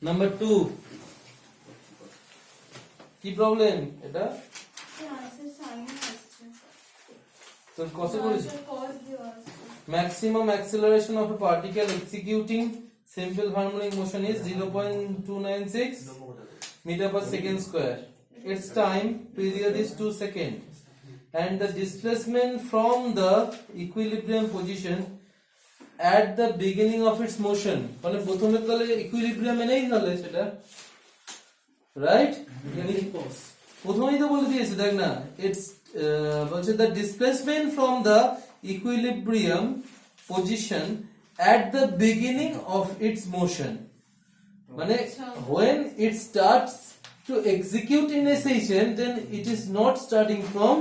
Number 2 কি problem এটা তো কত করেছি maximum acceleration of a particle executing simple harmonic motion is 0.296 meter per second square. Its time period is 2 seconds and the displacement from the equilibrium position at the beginning of its motion মানে প্রথমে তাহলে equilibrium এ নেই তাহলে সেটা right প্রথমেই তো বলে দিয়েছে দেখ না ইটস বলছে the displacement from the equilibrium position at the beginning of its motion মানে when it starts to execute in a session then it is not starting from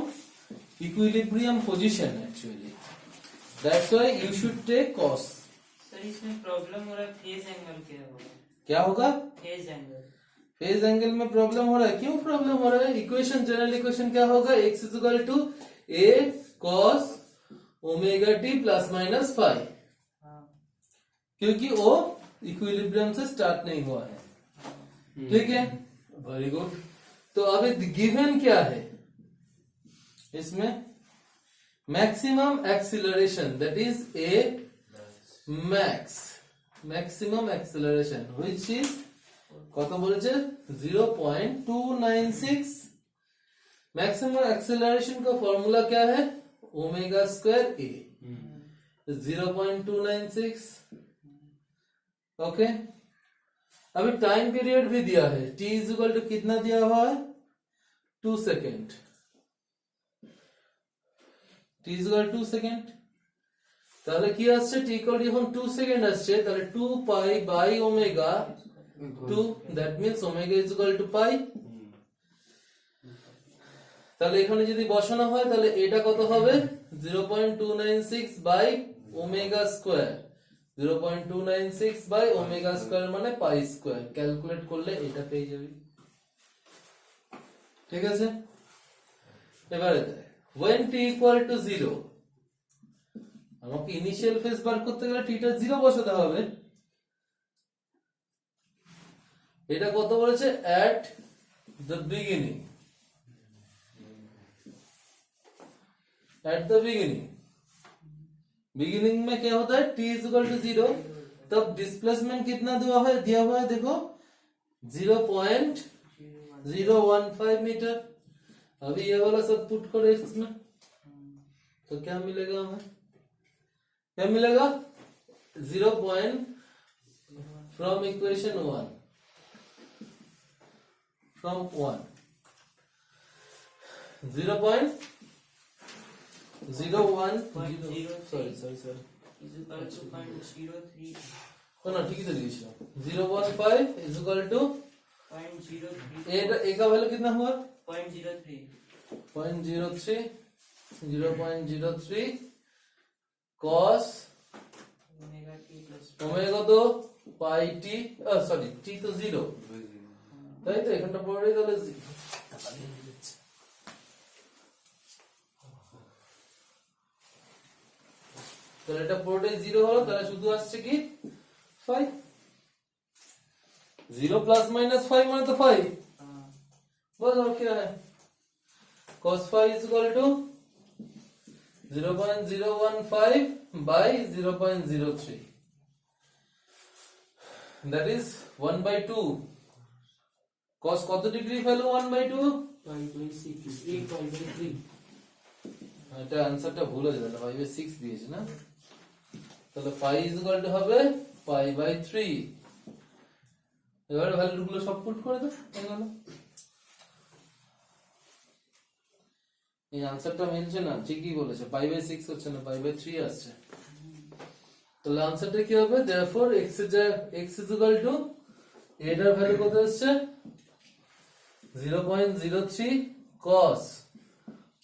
equilibrium position actually. That's why you should take cos. Sir इसमें problem हो रहा है phase angle क्या होगा phase angle phase angle में problem हो रहा है क्यों प्रॉब्लम हो रहा है इक्वेशन जनरल इक्वेशन क्या होगा x equal to a cos omega t plus minus phi क्योंकि वो इक्विलिब्रियम से स्टार्ट नहीं हुआ है ठीक है वेरी गुड तो अब गिवन क्या है इसमें maximum acceleration that is a max maximum acceleration which is কত বলেছে 0.296 मैक्सिमम एक्सेलरेशन का फॉर्मूला क्या है ओमेगा स्क्वायर ए 0.296 ओके अभी टाइम पीरियड भी दिया है t इज इक्वल टू कितना दिया हुआ है 2 second t is equal 2 second তাহলে কি আসছে t ইকুয়াল টু যখন 2 সেকেন্ড আসছে তাহলে 2 pi by omega 2 that means omega is equal to pi তাহলে এখানে যদি বসানো হয় তাহলে এটা কত হবে 0.296 by omega square 0.296 by omega square মানে পাই স্কয়ার ক্যালকুলেট করলে এটা পেয়ে যাবে ঠিক আছে এবারে when t equal to 0 আমাকে ইনিশিয়াল ফেজ বার করতে গেলে টিটা 0 বসাতে হবে এটা কত বলেছে at the beginning beginning में क्या होता है t is equal to 0 तब डिस्प्लेसमेंट कितना दिया हुआ है देखो 0.015 मीटर अभी ये वाला सब पुट करो इसमें तो क्या मिलेगा हमें क्या मिलेगा 0 from equation 1 from 1 0.01 sorry is equal to 0.03 ना ठीक है लिखिए 0.15 is equal to 0.03 ए का वैल्यू कितना हुआ 0.03 0.03 cos omega t plus omega तो पाई टी सॉरी टी तो 0 তাই তো এখানটা পড়ে গেলে তাহলে এটা পুরোটাই 0 হলো তাহলে শুধু আসছে কি 5 0 प्लस माइनस 5 মানে তো 5 बस और क्या है cos phi is equal to 0.015 by 0.03 that is 1 by 2 cos কত ডিগ্রি ভ্যালু 1 by 2 8.3 এটা आंसरটা ভুল হয়ে যাবে 5/6 দিয়েছে না তাহলে phi is equal to হবে pi by 3 এবারে ভ্যালুগুলো সব পুট করে দাও হয়ে গেল এই आंसरটা মিলছে না ঠিকই বলেছে pi by 6 হচ্ছে না pi by 3 আসছে তাহলে आंसरটা কি হবে therefore x is equal to এটার ভ্যালু কত আসছে 0.03 cos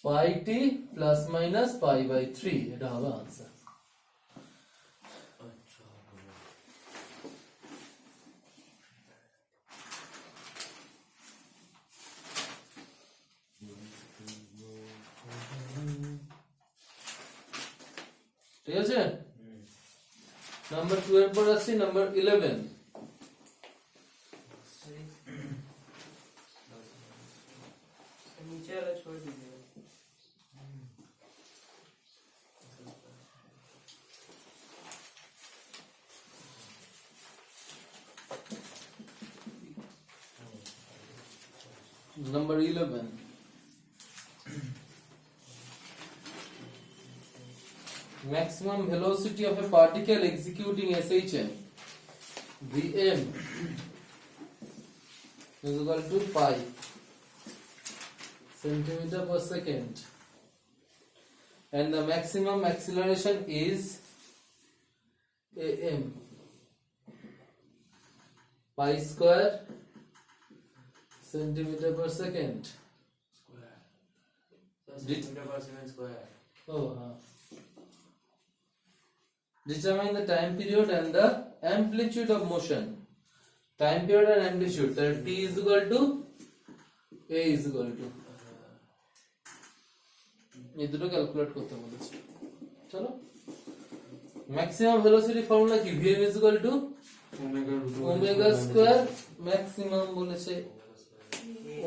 pi t plus minus pi by 3 এটা হবে आंसर ঠিক আছে নাম্বার 2 এর পর আসছি নাম্বার 11 नीचे वाला छोड़ दीजिए number 11 maximum velocity of a particle executing SHM Vm is equal to pi centimeter per second and the maximum acceleration is am pi square centimeter per second. centimeter per second square. Determine the time period and the amplitude of motion. Time period and amplitude. That t is equal to a is equal to. ये दोनों calculate करते हैं मुझे. चलो. Maximum velocity formula की Vm is equal to omega square maximum बोले से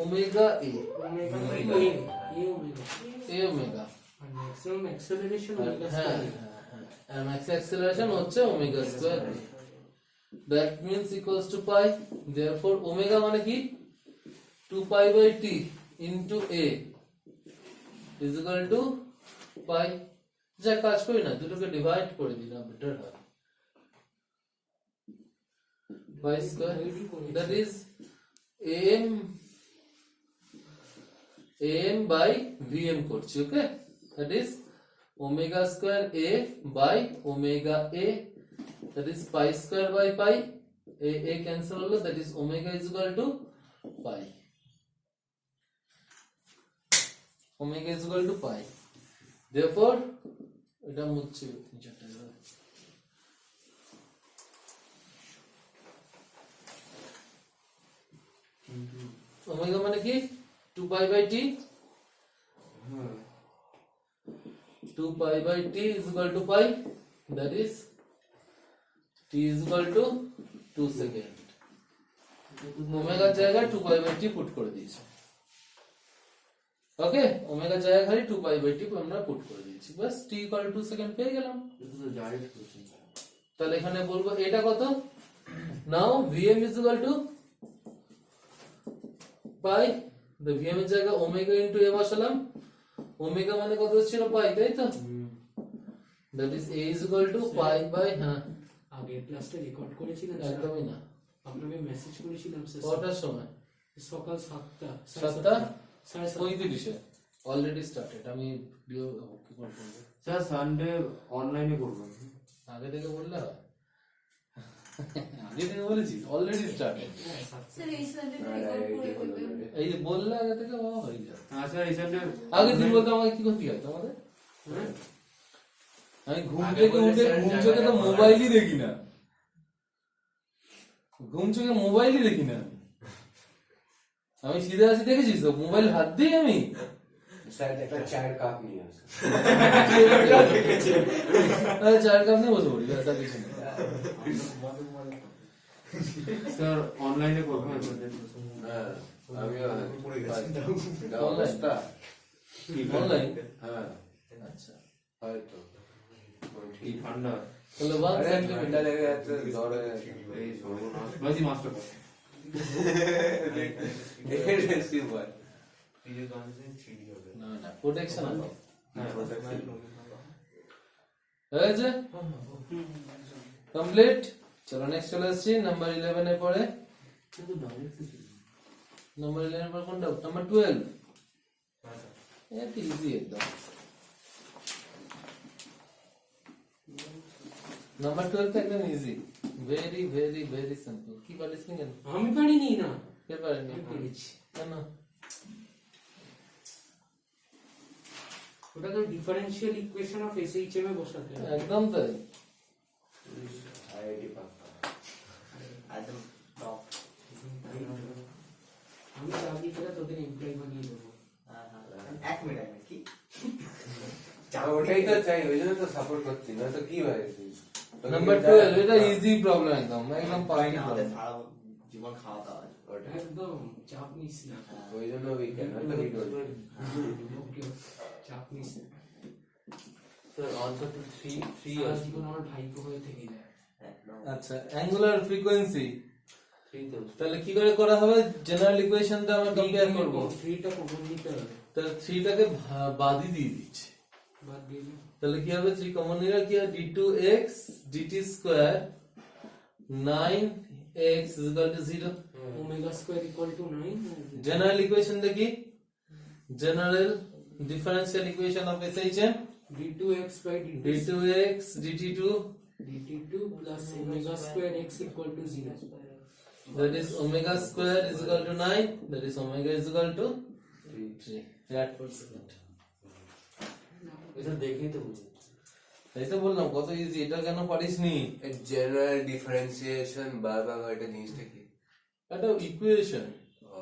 omega a. A omega. Maximum acceleration omega हाँ, square. max acceleration होच्छे omega square. That means equals to pi. Therefore omega माने की 2 pi by t into a is equal to pi. যা কাজ করি না দুটোকে ডিভাইড করে দিই না বেটার হয়. Pi square that is am by vm করছি ওকে. That is omega square a by omega a, that is pi square by pi, a cancel হলো, that is omega is equal to pi. Omega is equal to pi. Therefore এটা মুছছি নিচেটা omega মানে কি 2 pi by t 2 pi by t is equal to pi, that is t is equal to 2 second. omega জায়গায় 2 pi by t put করে দিয়েছি. ওকে, omega জায়গায় খালি 2 pi by t আমরা পুট করে দিয়েছি. বাস t equal to 2 সেকেন্ড পেয়ে গেলাম. তাহলে এখানে বলবো এটা কত? নাও vm is equal to pi, the vm এর জায়গায় ওমেগা into a বসালাম. ওমেগা মানে কত ছিল? pi, তাই তো? that is a is equal to pi by হ্যাঁ আগে ক্লাসটা রেকর্ড করেছিলেন একদমই না. আপনাকে মেসেজ করেছিলাম স্যার কটার সময়? সকাল 7টা 7:35 অলরেডি স্টার্টেড. আমি ভিডিও কি করব? স্যার সানডে অনলাইনে করব। আগে থেকে বললে হয়? আগে থেকে বলেছি অলরেডি স্টার্টেড. স্যার এই সাইডে রেকর্ড করে দেবেন। এই যে বললে আগে থেকে হয়ে যাবে. হ্যাঁ স্যার এই সানডে আগে দিন বলতে আমাকে কি করতে হয় তোমাদের? আমি ঘুম থেকে উঠে ঘুম থেকে তো মোবাইলই দেখি না. ঘুম থেকে মোবাইলই দেখি না. আমি সিধে আসি দেখেছিস তো মোবাইল হাত দিই আমি. স্যার একটা চায়ের কাপ নিয়ে আসে। চার কাপ নিয়ে বসে পড়ি. ব্যাস আর কিছু না. স্যার অনলাইনে করব। হ্যাঁ আমিও অনলাইনটা অনলাইন. হ্যাঁ আচ্ছা হয়তো কি ঠান্ডা। তাহলে 1 ঠান্ডা সেন্টিমিটার লেগে যাচ্ছে জ্বরে এই সর্বনাশ। বাজি মাস্টার পাস। না না প্রোটেকশন আছে. হ্যাঁ হয়েছে কমপ্লিট. চলো নেক্সট চলে আসছি নাম্বার 11 এর পরে. নাম্বার 11 এর পর কোনটা? নাম্বার 12. এটা ইজি একদম. নাম্বার 12 একদম easy. Very very very simple. কি পারিস নি কেন? আমি পারিনি না কে পারেনি? আমি পেরেছি। কেন? ওটা তো ডিফারেনশিয়াল ইকুয়েশন অফ এসএইচএম এ বসাতে হবে। একদম তাই. আইআইটি পাক্কা একদম টপ আমি চাকরি করে তোদের এমপ্লয়ি বানিয়ে দেবো। এক মিনিট কি ওটাই তো চাই, ওই জন্য তো সাপোর্ট করছি, না তো কি ভাই নাম্বার 12 এটা ইজি প্রবলেম একদম পারি পারি না, আমাদের সারা জীবন খাওয়া দাওয়া আছে। ওটা একদম চাপ নিস না ওই জন্য উইকেন্ড নয়তো we don't. ওকে চাপ নিস না Sir, answer to 3 Sara years. জীবন আমার ভাইপো হয়ে থেকে যায় একদম। আচ্ছা অ্যাঙ্গুলার ফ্রিকোয়েন্সি 3,000. তাহলে কি করে করা হবে জেনারেল ইকুয়েশনটা আমরা কম্পেয়ার করব থ্রিটা কমন নিতে হবে তাহলে 3 টাকে বাদি দিয়ে দিচ্ছি বাদ দিয়ে দিই। তাহলে কি হবে 3 কমন নিলে কি হবে d2x dt square 9x 0 omega square equal to 9 general equation দেখি general differential equation of SHM d2x by d2x dt2 dt2 plus omega square x equal to 0 that is omega square is equal to 9 that is omega is equal to 3 rad per second এটা দেখেই তো বুঝি। তাই তো বললাম কত easy এটা কেন পারিসনি জেনারেল ডিফারেন্সিয়েশন বা এটা জিনিসটা কি এটা ইকুয়েশন ও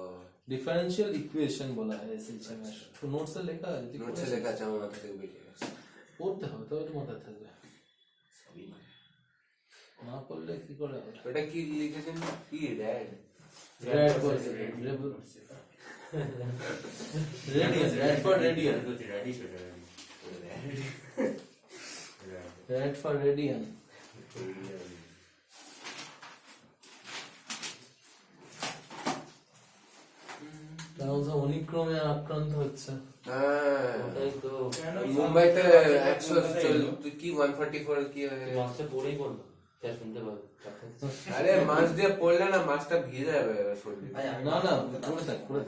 ডিফারেন্সিয়াল ইকুয়েশন বলা হয় SHM এর তো নোটসে লেখা আছে নোটসে লেখা আছে আমার মাথা থেকে বেরিয়ে গেছে পড়তে হবে তবে তো মাথায় থাকবে না পড়লে কি করে হবে ওটা কি লিখেছেন কি র‍্যাড rad per second radian rad for radian rad for radian কারণ সব অনিক্রমে আক্রান্ত হচ্ছে ওটাই তো মুম্বাইতে 100 কি 144 কি হয়? মাস্টার পড়েই বলবো যা শুনতে পাবো আরে মাছ দিয়ে পড়লে না মাছটা ভিজে যাবে শরীরে ভাই, আমি- না না পড়ে থাক পড়ে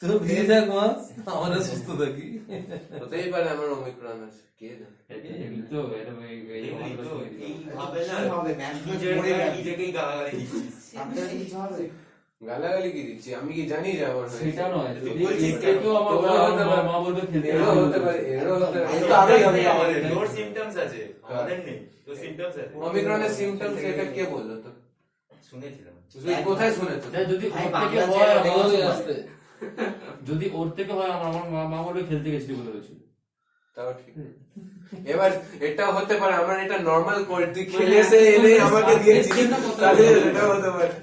তুই ভিজে থাক মাছ আমরা সুস্থ থাকি হতেই পারে আমার ওমিক্রন আছে কে জানে তো এটা হবে না, হবে, ম্যাচ তো পড়ে গেছে। আপনাদের কিছু হবে? গালাগালি কি দিচ্ছি আমি কি জানি যে আমার হয়েছে? সেটা নয় যদি বলছিস এর থেকেও আমার তোমরা হতে পারে। মা বলবে খেলতে এরও হতে পারে এরও হতে এই পারে তো আগেই হবে আমাদের আমাদের। তোর সিম্পটমস আছে আমাদের নেই তো সিম্পটমস আছে ওমিক্রনের সিম্পটমস এটা কে বললো তো শুনেছিলাম তুই কোথায় শুনেছো যদি ভাই, ওর থেকে বাংলা হয় ছেড়ে আমার- ওই আসতে যদি ওর থেকে হয় আমার মা বলবে খেলতে গেছিলি বলে হয়েছিল তাও ঠিক এবার এটা হতে পারে আমার এটা নরমাল কোড তুই খেলেছে এনে আমাকে দিয়েছিস তাহলে এটা হতে পারে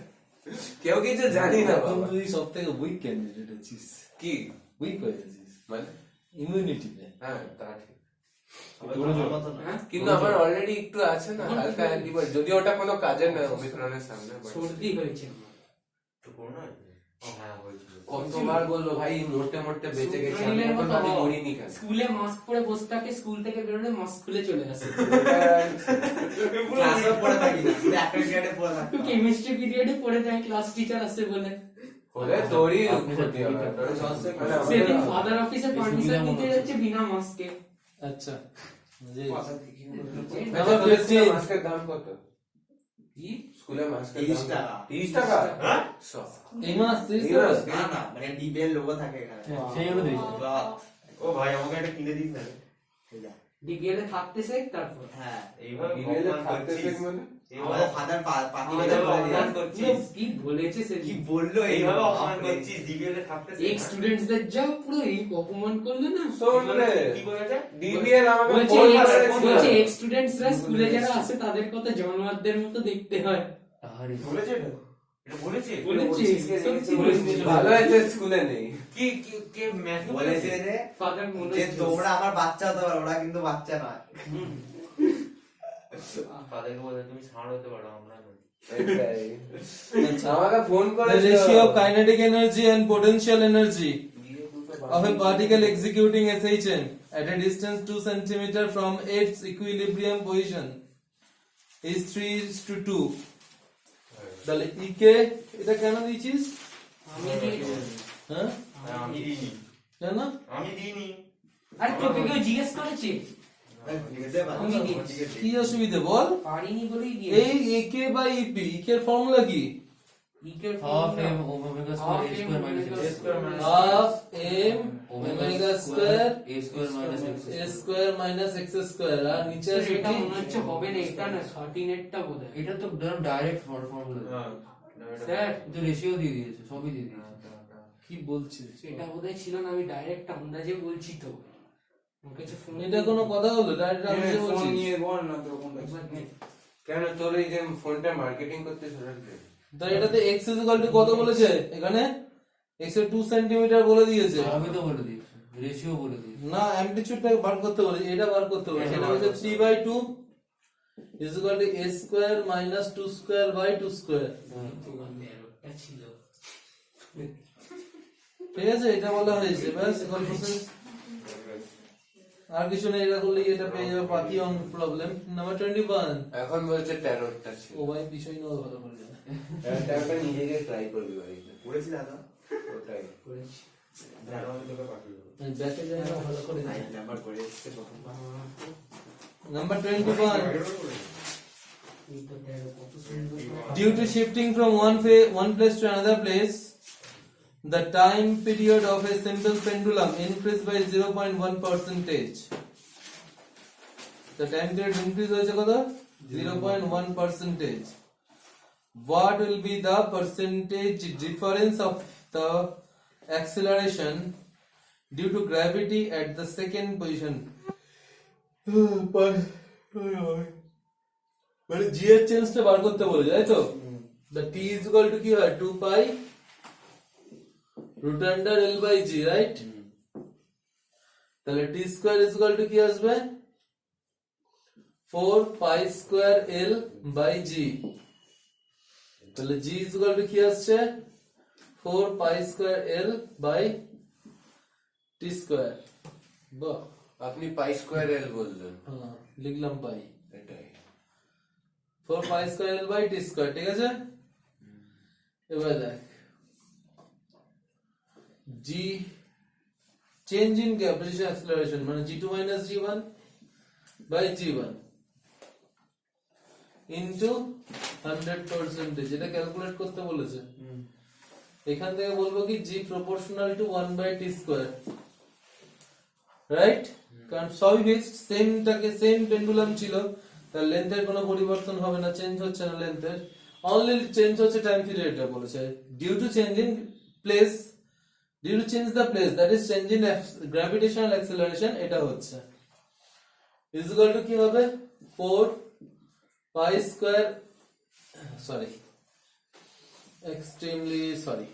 কেউ কিছু জানি না এখন বাবা তুই সব থেকে উইক ক্যান্ডিডেট আছিস কি উইক হয়ে গেছিস মানে ইমিউনিটিতে হ্যাঁ তা ঠিক হ্যাঁ কিন্তু আমার অলরেডি একটু আছে না হালকা অ্যান্টিবডি যদি ওটা কোনো কাজের না ওমিক্রনের সামনে but সর্দি হয়েছে আমার। তো করোনা হ্যাঁ হয়েছিল কতবার বললো ভাই মোটে মোটে বেঁচে গেছি আমি সুপ্রানিলের এখন মতো আমি হও। করিনি কেন স্কুলে মাস্ক পরে বসে থাকে স্কুল থেকে বেরোলে মাস্ক খুলে চলে আসে ক্লাসে পড়ে থাকি না, শুধু একটা পিরিয়ডে পড়ে থাকতাম। কেমিস্ট্রি পিরিয়ডে পড়ে যায় ক্লাস টিচার আসে বলে হলে তোরই আপনি ক্ষতি হবে তো তোর সবচেয়ে মানে আমাদের- সেদিন ফাদার অফিসে এই পারমিশন সুবিধা নিতে মতো যাচ্ছে বিনা মাস্কে আচ্ছা যে আচ্ছা, আবার তোদের বলছি- স্কুলে মাস্কের দাম কত কি স্কুলে মাস্কের 30 দাম টাকা। 30 টাকা হ্যাঁ? এই মাস এই মাস? না, না, মানে ডিবেল লোগো থাকে এখানে। সেই হলো দিয়েছে বাহ, ও ভাই আমাকে একটা কিনে দিস না ঠিক আছে। ডিবিএলে থাকতে শেখ তারপর হ্যাঁ, এইভাবে বিবেলে অপমান থাকতে করছিস। শেখ মানে আমাদের ফাদার পাতি আমাদের বেঁধে বলে অপমান দিয়েছে। করছিস কি বলেছে সে কি বললো এইভাবে এইভাবে অপমান করছিস ডিবিএলে থাকতে এক স্টুডেন্টসদের যা পুরো এই অপমান করলো না শোন রে কি বলেছে ডিবিএল আমাকে বলছে ফোন ex- করেছিল বলছে এক্স স্টুডেন্টসরা স্কুলে যারা আসে তাদের কথা জন্মারদের মতো দেখতে হয় আরে বলেছে এটা এটা বলেছে বলেছে সত্যি বলেছে ভালো হয়েছে স্কুলে নেই কি কে ম্যাথ বলেছে যে ফাদার মনে যে তোমরা আমার বাচ্চা হতে পারো, ওরা কিন্তু বাচ্চা নয়। তাদেরকে বলে তুমি ছাড় হতে পারো আমরা নই। এটাই আচ্ছা আমাকে ফোন the করেছিল ratio of kinetic energy and potential energy of a particle executing SHM at a distance 2 cm from its equilibrium position is 3:2 তাহলে ইকে এটা কেন দিয়েছিস আমি দিয়েছি। হ্যাঁ আমি দিইনি কেন আমি দিইনি আরে তোকে কেউ জিজ্ঞেস করেছে বুঝতে পারো? আমি দিয়েছি। কি অসুবিধা বল পারিনি বলেই এই দিয়েছি একে বাই ইপি ইকের ফর্মুলা কি ইকের half M omega square A square minus X square half M omega square A square minus X A square minus X square আর নিচে আছে এটা কি মনে হচ্ছে হবে না এটা না 13 টা বোধহয় এটা তো ডাইরেক্ট ফর্মুলা স্যার তো রেশিও দিয়ে দিয়েছে সবই দিয়ে দিয়েছে কি বলছিস এটা বোধহয় ছিল না আমি ডাইরেক্ট আন্দাজে বলছি তো ওর কাছে ফোন এটা কোনো কথা হলো? ডাইরেক্ট আমি যে ফোন বলছি নিয়ে বল না তোর কোনটা কেন তোর এই যে ফোনটা মার্কেটিং করতে শুরু তো এটাতে x কত বলেছে এখানে? x এর 2 সেন্টিমিটার বলে দিয়েছে। আমি তো বলে দিয়েছি, রেশিও বলে দিয়েছি। না, অ্যামপ্লিটিউডটা বার করতে বলেছে, এটা বার করতে বলেছে। এটা হচ্ছে 3/2 is equal to a square minus 2 square by 2 square। এররটা ছিল। ঠিক আছে, এটা বলা হয়েছে ব্যাস গল্প শেষ। আর কিছু নেই, এটা করলেই এটা পেয়ে যাবে বাকি অন প্রবলেম। নাম্বার 21। এখন বলছে ট্যারোটটা ছিল ও ভাই বিষয় নাও ভালো করে জানে। ট্যারোটটা নিজেকে ট্রাই করবি বাড়িতে পড়েছি দাদা ওটাই করেছি। দাদা আমি তোকে পাঠিয়ে দেবো আমি ব্যাকে যাই না, ভালো করে জানি। নাম্বার করে এসেছে প্রথম নাম্বার 21। এই তো দেখো কত সুন্দর। Due to shifting from one place to another place, the time period of a simple pendulum increased by 0.1 percentage. The time period increase হয়েছে কত? 0.1 percentage. What will be the percentage difference of the acceleration due to gravity at the second position? মানে g এর চেঞ্জটা বার করতে বলেছে, তাই তো? The t is equal to কি হয়? 2 pi root under L by G, right? তাহলে t square is equal to কি আসবে? 4 pi square L by G। তাহলে G is equal to কি আসছে? 4 pi square L by t square। বাহ, আপনি পাই স্কোয়ার এল বললেন হ্যাঁ লিখলাম পাই। এটাই 4 pi square L by t square, ঠিক আছে? এবার দেখ g change in gravitational acceleration মানে g2 minus g1 by g1 into 100%, এটা ক্যালকুলেট করতে বলেছে। এখান থেকে বলবো কি g proportional to 1 by t square, right? কারণ সবই ফিক্সড, সেম পেন্ডুলাম ছিল, তার লেন্থের কোনো পরিবর্তন হবে না, চেঞ্জ হচ্ছে না লেন্থের, অনলি চেঞ্জ হচ্ছে টাইম পিরিয়ডটা বলেছে। Due to change in place, due to change the place, that is change in gravitational acceleration, এটা হচ্ছে ইজ ইকুয়াল টু কি হবে? 4 pi square, sorry extremely sorry,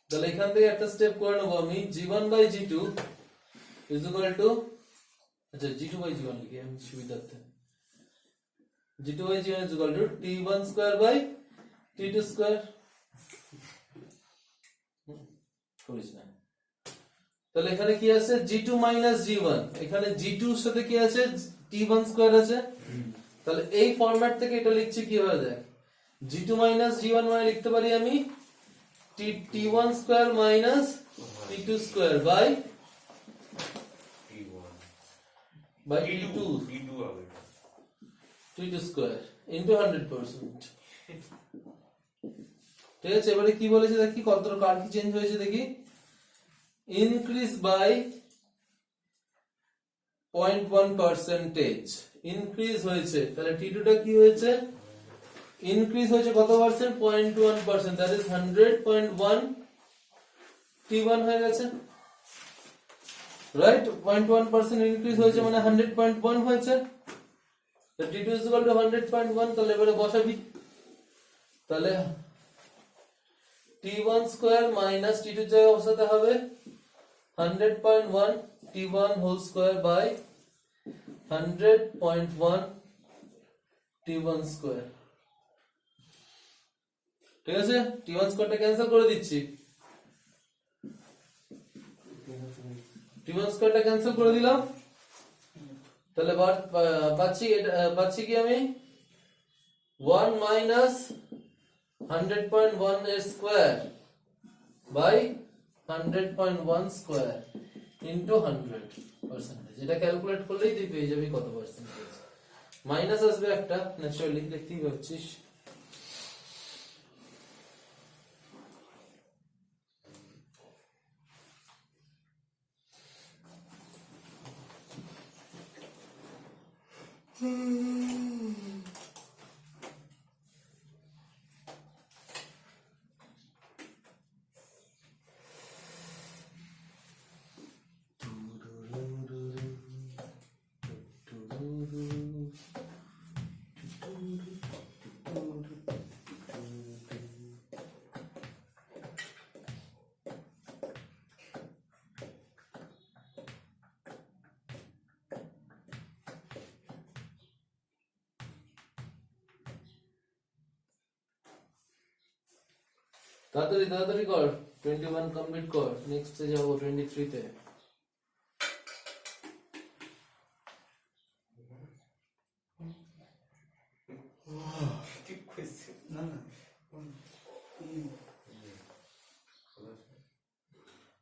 তাহলে এখান থেকে একটা স্টেপ করে নেবো আমি, g1 by g2 is equal to, আচ্ছা g2 by g1 লিখি আমি সুবিধার্থে, g2 by g1 is equal to t1 square by t2 square। করিস না, তাহলে এখানে কি আছে? g2 minus g1, এখানে g2 এর সাথে কি আছে? t1 square আছে। তাহলে এই ফরম্যাট থেকে এটা লিখছি কিভাবে দেখ, g2 minus g1 মানে লিখতে পারি আমি t1 square minus t2 square by T2 t2 হবে t2 square into 100%। ঠিক আছে, এবারে কি বলেছে দেখি, কত কার কি চেঞ্জ হয়েছে দেখি। ইনক্রিজ বাই 0.1%, ইনক্রিজ হয়েছে, তাহলে t2 টা কি হয়েছে? ইনক্রিজ হয়েছে কত পার্সেন্ট? 0.1%, দ্যাট ইজ 100.1 t1 হয়ে গেছে, রাইট? 0.1% ইনক্রিজ হয়েছে মানে 100.1 হয়েছে, তো t2 is equal to 100.1। তাহলে এবারে বসাবি, তাহলে t1 square minus t2 জায়গায় বসাতে হবে 100.1 t1 whole square by 100.1 t1 square। ঠিক আছে, t1 square টা ক্যান্সেল করে দিচ্ছি, t1 square টা ক্যান্সেল করে দিলাম, তাহলে পাচ্ছি কি আমি? 1 minus 100.1 এর স্কয়ার বাই 100.1 স্কয়ার ইনটু 100%, এটা ক্যালকুলেট করলেই তুই পেয়ে যাবি কত পার্সেন্টেজ। মাইনাস আসবে একটা, ন্যাচারালি দেখতেই পাচ্ছিস। তাড়াতাড়ি তাড়াতাড়ি কর, 21 কমপ্লিট কর, নেক্সটে যাবো 23 তে।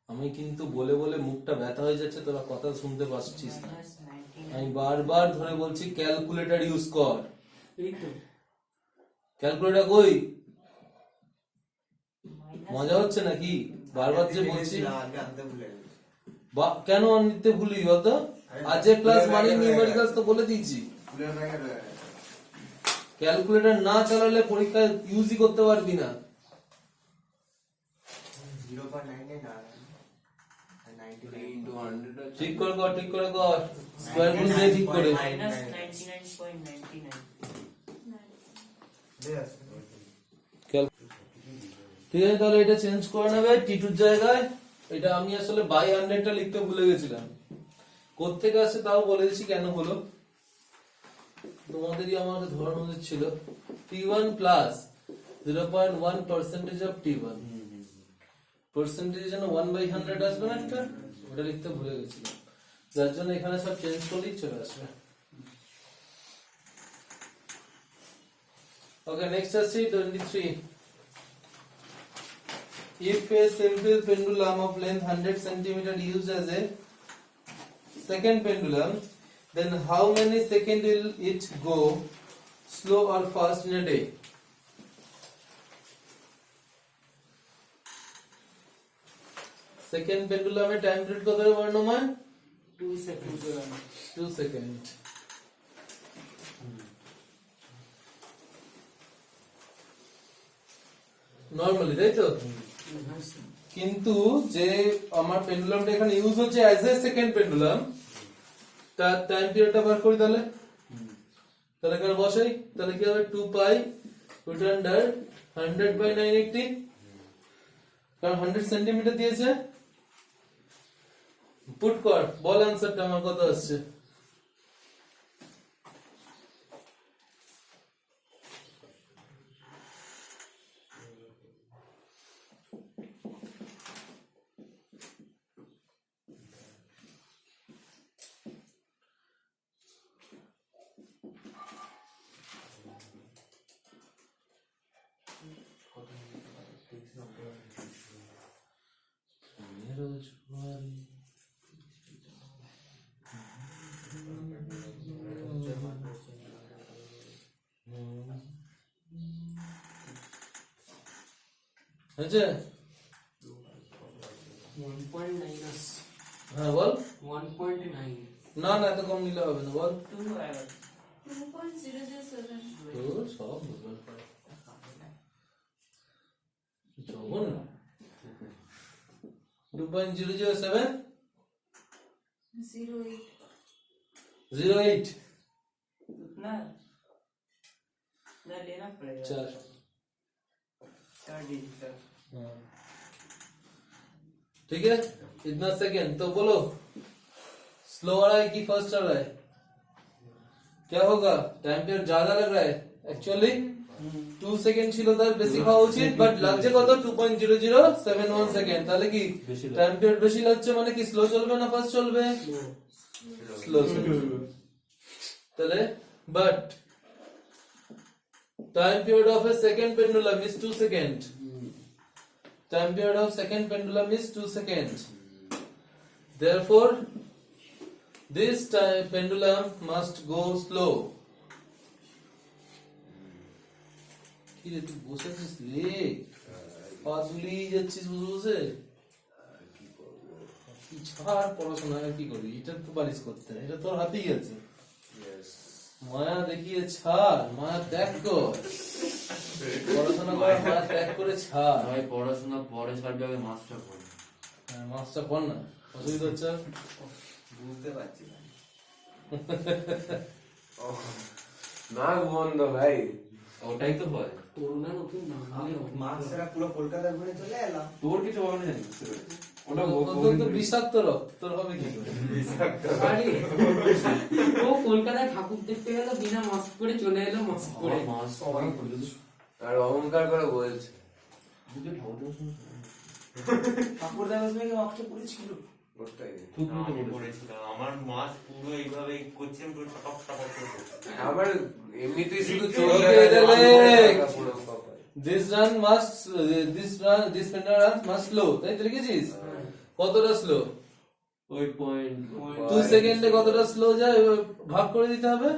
আমি কিন্তু বলে বলে মুখটা ব্যথা হয়ে যাচ্ছে, তোরা কথা শুনতে পাচ্ছিস না। আমি বারবার ধরে বলছি ক্যালকুলেটর ইউজ কর। এই তো ক্যালকুলেটর কই? মজা হচ্ছে নাকি? বারবার যে বলছি আনতে ভুলে গেছি। কেন নিতে ভুলি বলতো? আজের ক্লাস মানে নিউমেরিক্যালস তো বলে দিয়েছি। ভুলে না গেল ক্যালকুলেটর না চালালে পরীক্ষায় ইউজই করতে পারবি না। 0.99 না 99 into 100 আছে। ঠিক করে কর, ঠিক করে কর, স্কয়ার রুট দিয়ে ঠিক করে। ঠিক আছে, তাহলে এটা চেঞ্জ করে নেবে টি2 এর জায়গায়। এটা আমি আসলে বাই 100টা লিখতে ভুলে গেছিলাম। কোত্থেকে আসছে তাও বলে দিচ্ছি কেন হলো, তোমাদেরই আমাকে ধরানো উচিত ছিল। T1 plus 0.1% of T1 percentage যেন 1/100 আসবে না, একটা ওটা লিখতে ভুলে গেছিলাম, যার জন্য এখানে সব চেঞ্জ করলেই চলে আসবে। ওকে, নেক্সট আসছি 23। If a simple pendulum of length 100 cm used as a second pendulum, then how many seconds will it go slow or fast in a day? Second pendulum এর টাইম পিরিয়ড কত বর্ণমান? 2 second 2 second. Normally, তাই তো? কিন্তু যে আমার পেন্ডুলামটা এখানে use হচ্ছে as a second pendulum, তার টাইম পিরিয়ডটা বার করি তাহলে। তাহলে এখানে বসাই, তাহলে কি হবে 2 পাই রুট আন্ডার 100/980, কারণ 100 সেন্টিমিটার দিয়েছে। পুট কর, বল অ্যানসারটা আমার কত আসছে। আচ্ছা 1.9 আছে। হ্যাঁ বল। 1.9 না না, এত কম নিলে হবে না, বল। 2.007 তোর সব ভুল করে। জঘন্য। 2.007 08 08 ना ना लेना पड़ेगा 4 4 डिजिट। ठीक है, इतना सेकेंड। तो बोलो स्लो आ रहा है कि फास्ट आ रहा है? क्या होगा? टाइम पीरियड ज्यादा लग रहा है एक्चुअली 2 সেকেন্ড ছিল, তার বেশি হওয়া উচিত, বাট লাগছে কত 2.0071 সেকেন্ড। তাহলে কি টাইম পিরিয়ড বেশি লাগছে মানে কি স্লো চলবে না ফাস্ট চলবে? স্লো চলবে। তাহলে but time period of a second pendulum is 2 seconds. Time period of second pendulum is 2 seconds. Therefore, this pendulum must go slow. কি রে তুই বসেছিস রে, পাজুলি যাচ্ছিস বসে বসে। কি ছাড় পড়াশোনা, কি করবি? এটা তো পারিস করতে, এটা তোর হাতেই আছে। মায়া দেখিয়ে ছাড়, মায়া ত্যাগ কর, পড়াশোনা কর, মায়া ত্যাগ করে ছাড়। ভাই পড়াশোনা পরে ছাড়বে, আগে মাস্টার পড়ে। হ্যাঁ, মাস্টার পড় না, অসুবিধা হচ্ছে। বুঝতে পারছি না। নাক বন্ধ ভাই। ওটাই তো হয়। করোনা নতুন নাম হলে হবে। মাস্টাররা পুরো কলকাতা ঘুরে চলে এলাম। তোর কিছু হবে না জানি, বুঝতে পেরেছি। ওটা তোর তো বিষাক্ত রক্ত, তোর হবে কি করে? আরে, ও কলকাতায় ঠাকুর দেখতে গেল বিনা মাস্ক করে চলে এলো মাস্ক করে। আর অহংকার করে বলছে। ঠাকুর দেখার সময় মাস্টার পড়েছিল। ওটাই। আমি পড়েছিলাম, আমার মাস পুরো এইভাবে করছিলাম, পুরো টপ টপ করে। আবার এমনিতেই শুধু চোখ Okay, দেখা যায়, Alex. পুরো কপাল। This spinner runs must slow, তাই তো লিখেছিস? কতটা স্লো? 2 সেকেন্ডে কতটা স্লো যায় এবার ভাগ করে দিতে হবে।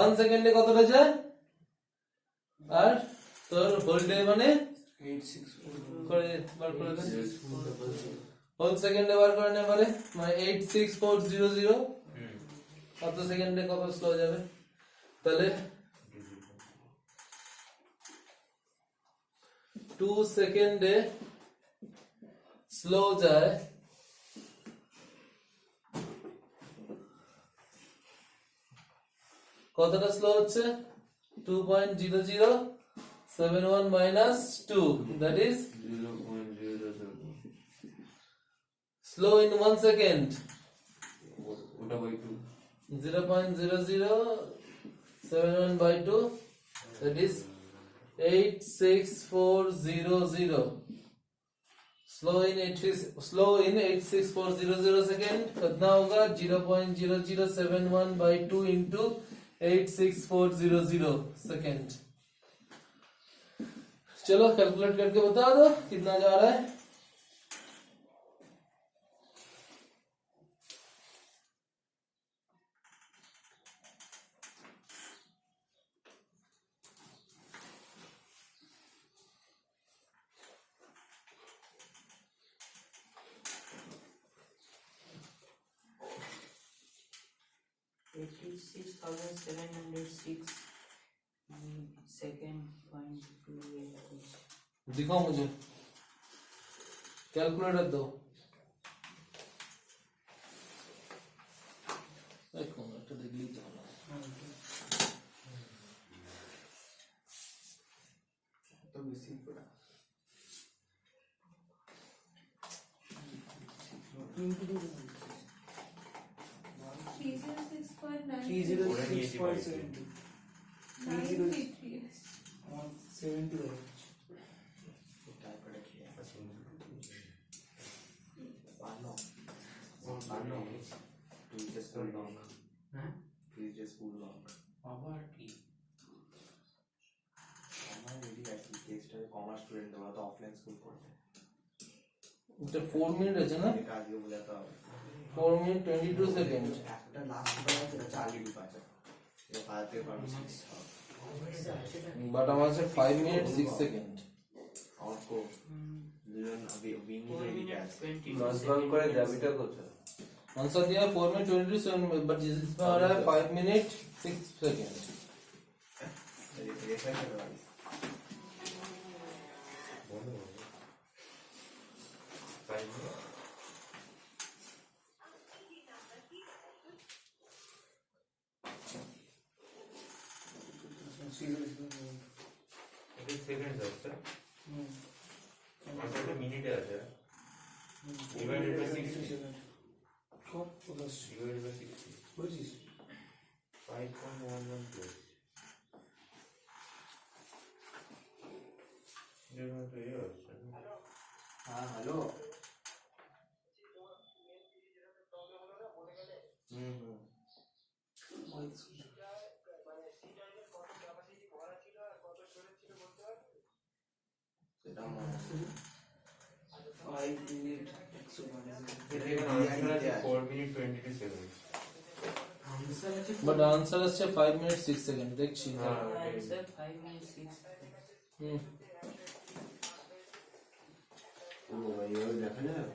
1 সেকেন্ডে কতটা যায়? আর তোর হোল ডে মানে 86 করে বার করে দেন। হোল সেকেন্ডে বার করে নে পারে, মানে 86400। কত সেকেন্ডে কত স্লো যাবে? তাহলে 2 সেকেন্ডে স্লো যায় কতটা স্লো হচ্ছে? 2.0071 minus 2, that is slow in 1 second. ওটা বই two 0.0071 by 2, that is 86400. Slow in 86400 second कितना होगा? 0.0071 by 2 into 86400 सेकेंड। चलो कैलकुलेट करके बता दो कितना जा रहा है। दिखाओ मुझे कैलकुलेटर दो। एक मिनट देख लीजिए। তো বেশি পড়া। 306.9. 933. 70 তারপরে কি আছে? বানো তুই জাস্ট লং। হ্যাঁ তুই জাস্ট ফুল লং। আবার কি আমার রেডি আছে টেস্টে কমার্স স্টুডেন্ট ওরা তো অফলাইন স্কুল করবে। এটা 4 মিনিট আছে না? এটা আজকে বোঝাতে হবে। 4 মিনিট 22 সেকেন্ড। একটা লাস্ট বার যেটা 4 লিখি পাচ্ছে। এটা পাতে পারবে। बट हमारे से 5 मिनट 6 सेकेंड। आपको दुজন अभी विंग रेडी আছে। লস ভাগ করে যাবিটা কোথায়? आंसर दिया 4 मिनट 22 सेकेंड, बट इसमें आ रहा है 5 मिनट 6 सेकेंड। रेफर करो भाई। সেকেন্ড আছে আমাদের মিনিটে আছে ডিভাইডেড বাই 60 কত প্লাস ডিভাইডেড বাই 60 বুঝিস 5.11 প্লাস হ্যাঁ হ্যালো সেটা মনে 5 মিনিট 4 মিনিট 22 সেকেন্ড आंसर আছে बट आंसर আছে 5 মিনিট 6 সেকেন্ড দেখছি। आंसर 5 minus 6 হুম ও ভাই ওই দেখা যায়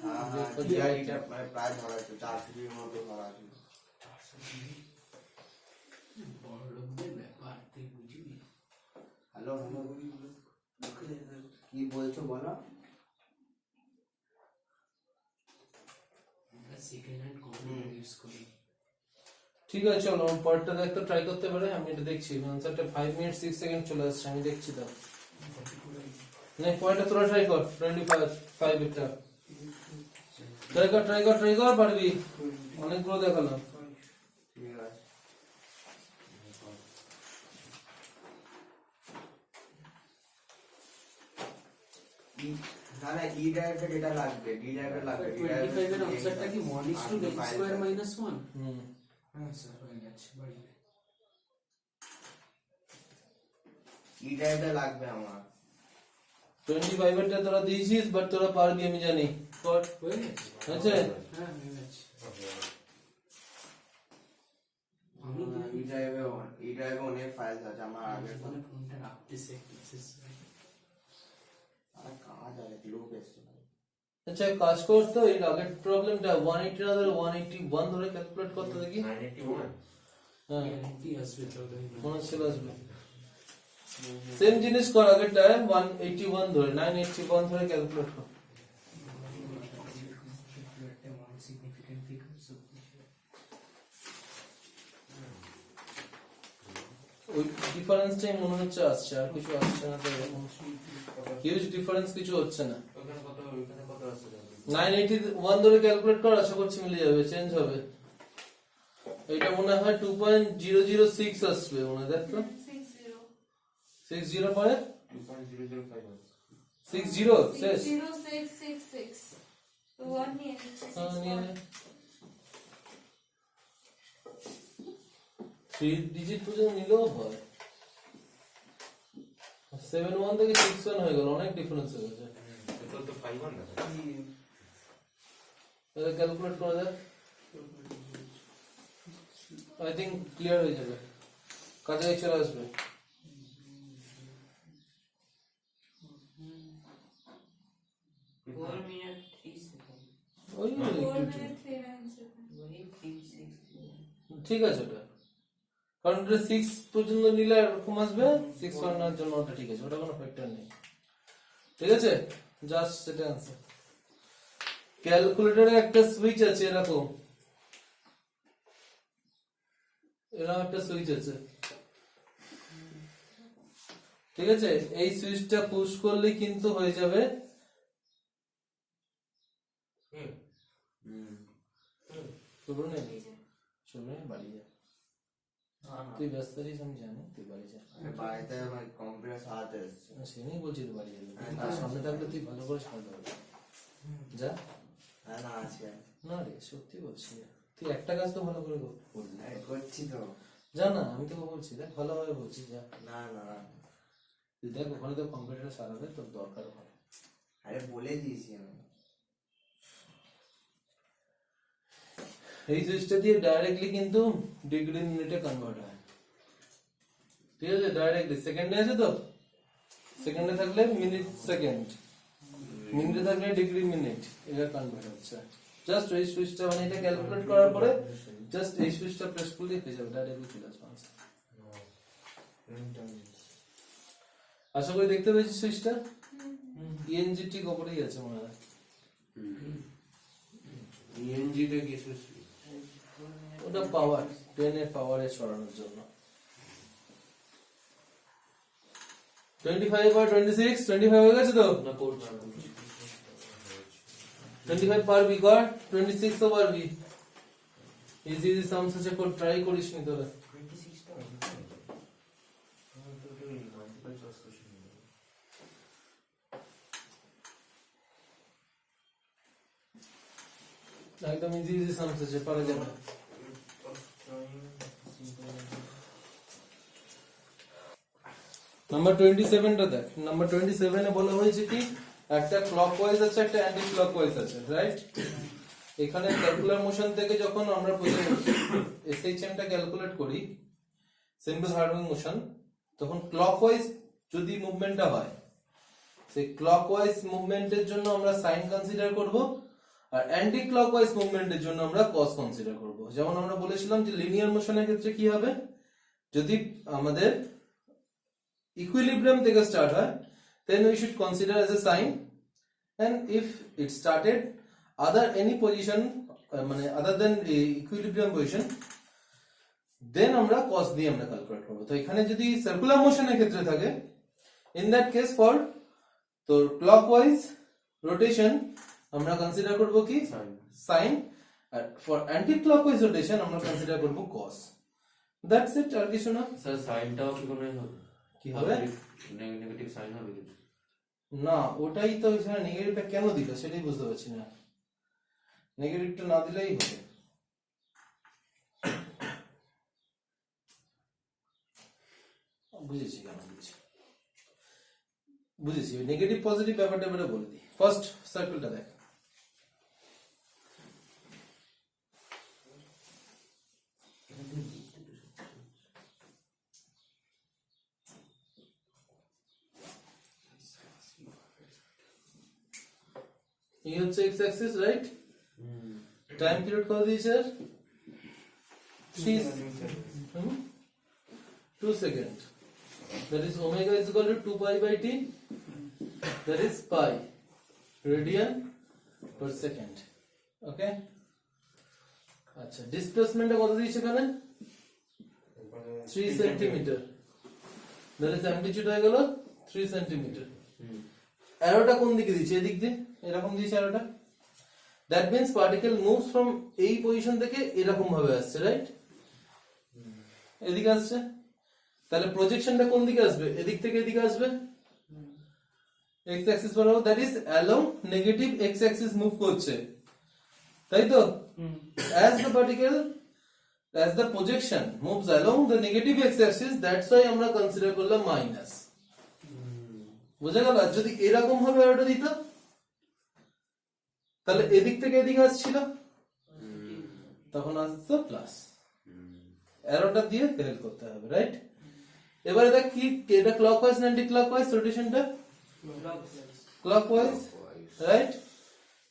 হ্যাঁ হ্যাঁ জিআইটা প্রায় ধরা আছে 400 এর মতো ধরা আছে বড় লোকদের ব্যাপার তুই বুঝবি। হ্যালো হ্যালো কি বলছো বলো সেকেন্ড হ্যান্ড কম্পিউটার ইউজ করি। ঠিক আছে চলো পরেরটা দেখতে ট্রাই করতে পারে, আমি এটা দেখছি আনসারটা 5 মিনিট 6 সেকেন্ড চলে আসছে, আমি দেখছি তো নেক্সট পয়েন্টটা তোরা ট্রাই কর 25 এটা ট্রাই কর পারবি, অনেকগুলো দেখালাম। ঠিক আছে না না ই ড্রাইভের এটা লাগবে, ডি ড্রাইভের লাগবে, ডি 25 এর আনসারটা কি 1 is to x square minus 1? হুম হ্যাঁ স্যার হয়ে গেছে বাড়ি। ই ড্রাইভটা লাগবে আমার। 25 এরটা তোরা দিয়েছিস বাট তোরা পারবি আমি জানি, কর হয়ে গেছে? হয়েছে। হ্যাঁ হয়ে গেছে। ই ড্রাইভে অনেক ফাইল আছে আমার আগের মানে ফোনটা রাখতে শিখতেছিস। আর কাজ আছে লোক এসছে আচ্ছা কাজ কর তো, এই আগের প্রবলেমটা 180 না ধরে 181 ধরে ক্যালকুলেট করতে দেখি। 981 হ্যাঁ গ্যারান্টি আসবে তো মনে চলে আসবে। সেম জিনিস কর আগেরটা 181 ধরে 981 ধরে ক্যালকুলেট কর। সিগনিফিকেন্ট ফিগার ওই ডিফারেন্সটাই মনে হচ্ছে আসছে, আর কিছু আসছে না তো, হিউজ ডিফারেন্স কিছু হচ্ছে না। ওখানে কত আছে 981 ধরে ক্যালকুলেট কর, আশা করছি মিলে যাবে, চেঞ্জ হবে। এটা মনে হয় 2.006 আসবে মনে হয়, দেখ তো 60 পরে 2.005 আছে 60 শেষ। 0666 তো 1 নিয়ে নিচ্ছি। হ্যাঁ নিয়ে নে 3 ডিজিট পর্যন্ত নিলেও হয়। 71 থেকে 61 হয়ে গেল, অনেক ডিফারেন্স হয়ে গেছে। এটা তো 51 না এটা ক্যালকুলেট করে দেখ, আই থিংক ক্লিয়ার হয়ে যাবে, কাছাকাছি চলে আসবে। 4 minute 3 second ওই 4 একটু minute 39 seconds। वही 3 6 ঠিক আছে ওটা, কারণ এটা 6 পর্যন্ত নিলে এরকম আসবে, 6 বানানোর জন্য ওটা ঠিক আছে, ওটা কোনো ফ্যাক্টর নেই। ঠিক আছে জাস্ট সেটা आंसर। ক্যালকুলেটরে একটা সুইচ আছে এরকম, এরকম একটা সুইচ আছে, ঠিক আছে। এই সুইচটা পুশ করলে কিন্তু হয়ে যাবে শুরু নেই, শুনে বাড়ি যা, তুই ব্যস্ত আছিস আমি জানি, তুই বাড়ি যা। বাড়িতে আমার কম্পিউটার সারাতে এসছে। সে নিয়ে বলছি তুই বাড়ি যাবি, তার সামনে থাকলে তুই ভালো করে সামনে হবে যা। হ্যাঁ না আছে না রে সত্যি বলছি, তুই একটা কাজ তো ভালো করে করবি, করছি তো। যা না আমি তোকে বলছি দেখ ভালোভাবে বলছি যা, না না তুই দেখ ওখানে তো কম্পিউটার সারাবে তোর দরকার হয়। আরে বলে দিয়েছি আমি। এই সুইচটা দিয়ে ডাইরেক্টলি কিন্তু ডিগ্রি মিনিটে কনভার্ট হয়, ঠিক আছে। ডাইরেক্টলি সেকেন্ডে আছে তো, সেকেন্ডে থাকলে মিনিট সেকেন্ড, মিনিটে থাকলে ডিগ্রি মিনিট, এটা কনভার্ট হচ্ছে। জাস্ট এই সুইচটা মানে এটা ক্যালকুলেট করার পরে জাস্ট এই সুইচটা প্রেস করলেই হয়ে যাবে, ডাইরেক্টলি চলে আসবে answer। আশা করি দেখতে পেয়েছিস সুইচটা, ইএনজি ঠিক ওপরেই আছে মনে হয়। ইএনজি তে কিছু ওটা পাওয়ার, পেনের পাওয়ারে সরানোর জন্য। 25 আর 26, 25 হয়ে গেছে তো, না করছি 25 পারবি কর, 26 তো পারবি। ইজি ইজি সামস আছে, কোড ট্রাই করিস নি তোরা। 26 টা তো তো মাল্টিপল চয়েস কোশ্চেন একদম ইজি ইজি সামস আছে, পারা যাবে। নাম্বার 27 টা দেখ, নাম্বার 27 এ বলা হয়েছে কি একটা ক্লকওয়াইজ আছে একটা অ্যান্টি ক্লকওয়াইজ আছে, রাইট। এখানে সার্কুলার মোশন থেকে যখন আমরা এসএইচএম টা ক্যালকুলেট করি, সিম্পল হার্ডওয়িং মোশন, তখন ক্লকওয়াইজ যদি মুভমেন্টটা হয়, সেই ক্লকওয়াইজ মুভমেন্টের জন্য আমরা সাইন কনসিডার করব, আর অ্যান্টি ক্লকওয়াইজ মুভমেন্টের জন্য আমরা কস কনসিডার করব। যেমন আমরা বলেছিলাম যে লিনিয়ার মোশনের ক্ষেত্রে কি হবে, যদি আমাদের equilibrium থেকে স্টার্ট হয়, then we should consider as a sign, and if it started other any position মানে আদার দেন ইকুইলিব্রিয়াম পজিশন, দেন আমরা cos দিয়ে আমরা ক্যালকুলেট করব। তো এখানে যদি সার্কুলার মোশনের ক্ষেত্রে থাকে, ইন দ্যাট কেস ফর তো ক্লকওয়াইজ রোটেশন আমরা কনসিডার করব কি সাইন, আর ফর অ্যান্টি ক্লকওয়াইজ রোটেশন আমরা কনসিডার করব cos। দ্যাটস ইট, আর কিছু না। স্যার সাইনটাও কি কোনো হবে? কি হবে? নেগেটিভ সাইন হবে কিছু? না, ওটাই তো এখানে নেগেটিভটা কেন দিল সেটাই বুঝতে পারছি না। নেগেটিভটা না দিলেই হবে। বুঝেছি কেন, বুঝেছি নেগেটিভ পজিটিভ ব্যাপারটা এবারে বলে দিই। ফার্স্ট সার্কেলটা দেখ, এই হচ্ছে x Axis, right? Time period কত দিয়েছে? 2 second. That is omega is equal to 2 pi by t. That is pi radian per second. Okay? আচ্ছা, ডিসপ্লেসমেন্টটা কত দিয়েছে এখানে? 3 সেন্টিমিটার। That is amplitude হয়ে গেল 3 সেন্টিমিটার। অ্যারোটা কোন দিকে দিয়েছে? এদিক দিয়ে, এরকম দিয়েছে অ্যারোটা। That means particle moves from এই পজিশন থেকে এরকম ভাবে আসছে, রাইট? এদিকে আসছে। তাহলে প্রজেকশনটা কোন দিকে আসবে? এদিক থেকে এদিকে আসবে, x অ্যাক্সিস বরাবর। That is along negative x Axis move করছে, তাই তো? as the projection moves along the negative x axis, that's why আমরা কনসিডার করলাম মাইনাস। বুঝা গেল? আর যদি এরকম ভাবে অ্যারোটা দিত, তাহলে এদিক থেকে এদিকে আসছিল, তখন আসছে প্লাস। অ্যারোটা দিয়ে হেল্প করতে হবে, রাইট? এবারে দেখ কি এটা ক্লকওয়াইজ না অ্যান্টি ক্লকওয়াইজ রোটেশনটা? Clockwise, right?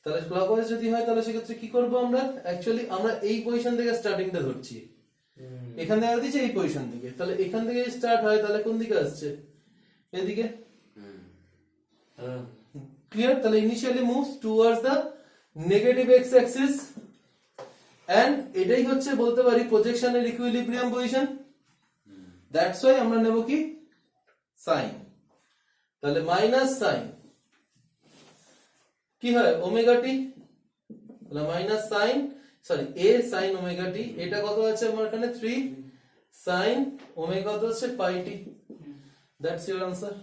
তাহলে ক্লকওয়াইজ যদি হয় তাহলে সেক্ষেত্রে কি করব আমরা? অ্যাকচুয়ালি আমরা এই পজিশন থেকে স্টার্টিংটা ধরছি, এখান থেকে দিয়েছে এই পজিশন থেকে, তাহলে এখান থেকে স্টার্ট হয়, তাহলে কোন দিকে আসছে? এদিকে। ক্লিয়ার? তাহলে initially moves towards the negative x axis, and এটাই হচ্ছে বলতে পারি প্রজেকশনের ইকুইলিব্রিয়াম পজিশন। দ্যাটস ওয়াই আমরা নেব কি সাইন। তাহলে মাইনাস সাইন কি হয়? Omega T. তাহলে minus sine, sorry a sin omega T, এটা কত আছে আমার এখানে? 3 sin ওমেগা কত আছে? Pi T. That's your answer.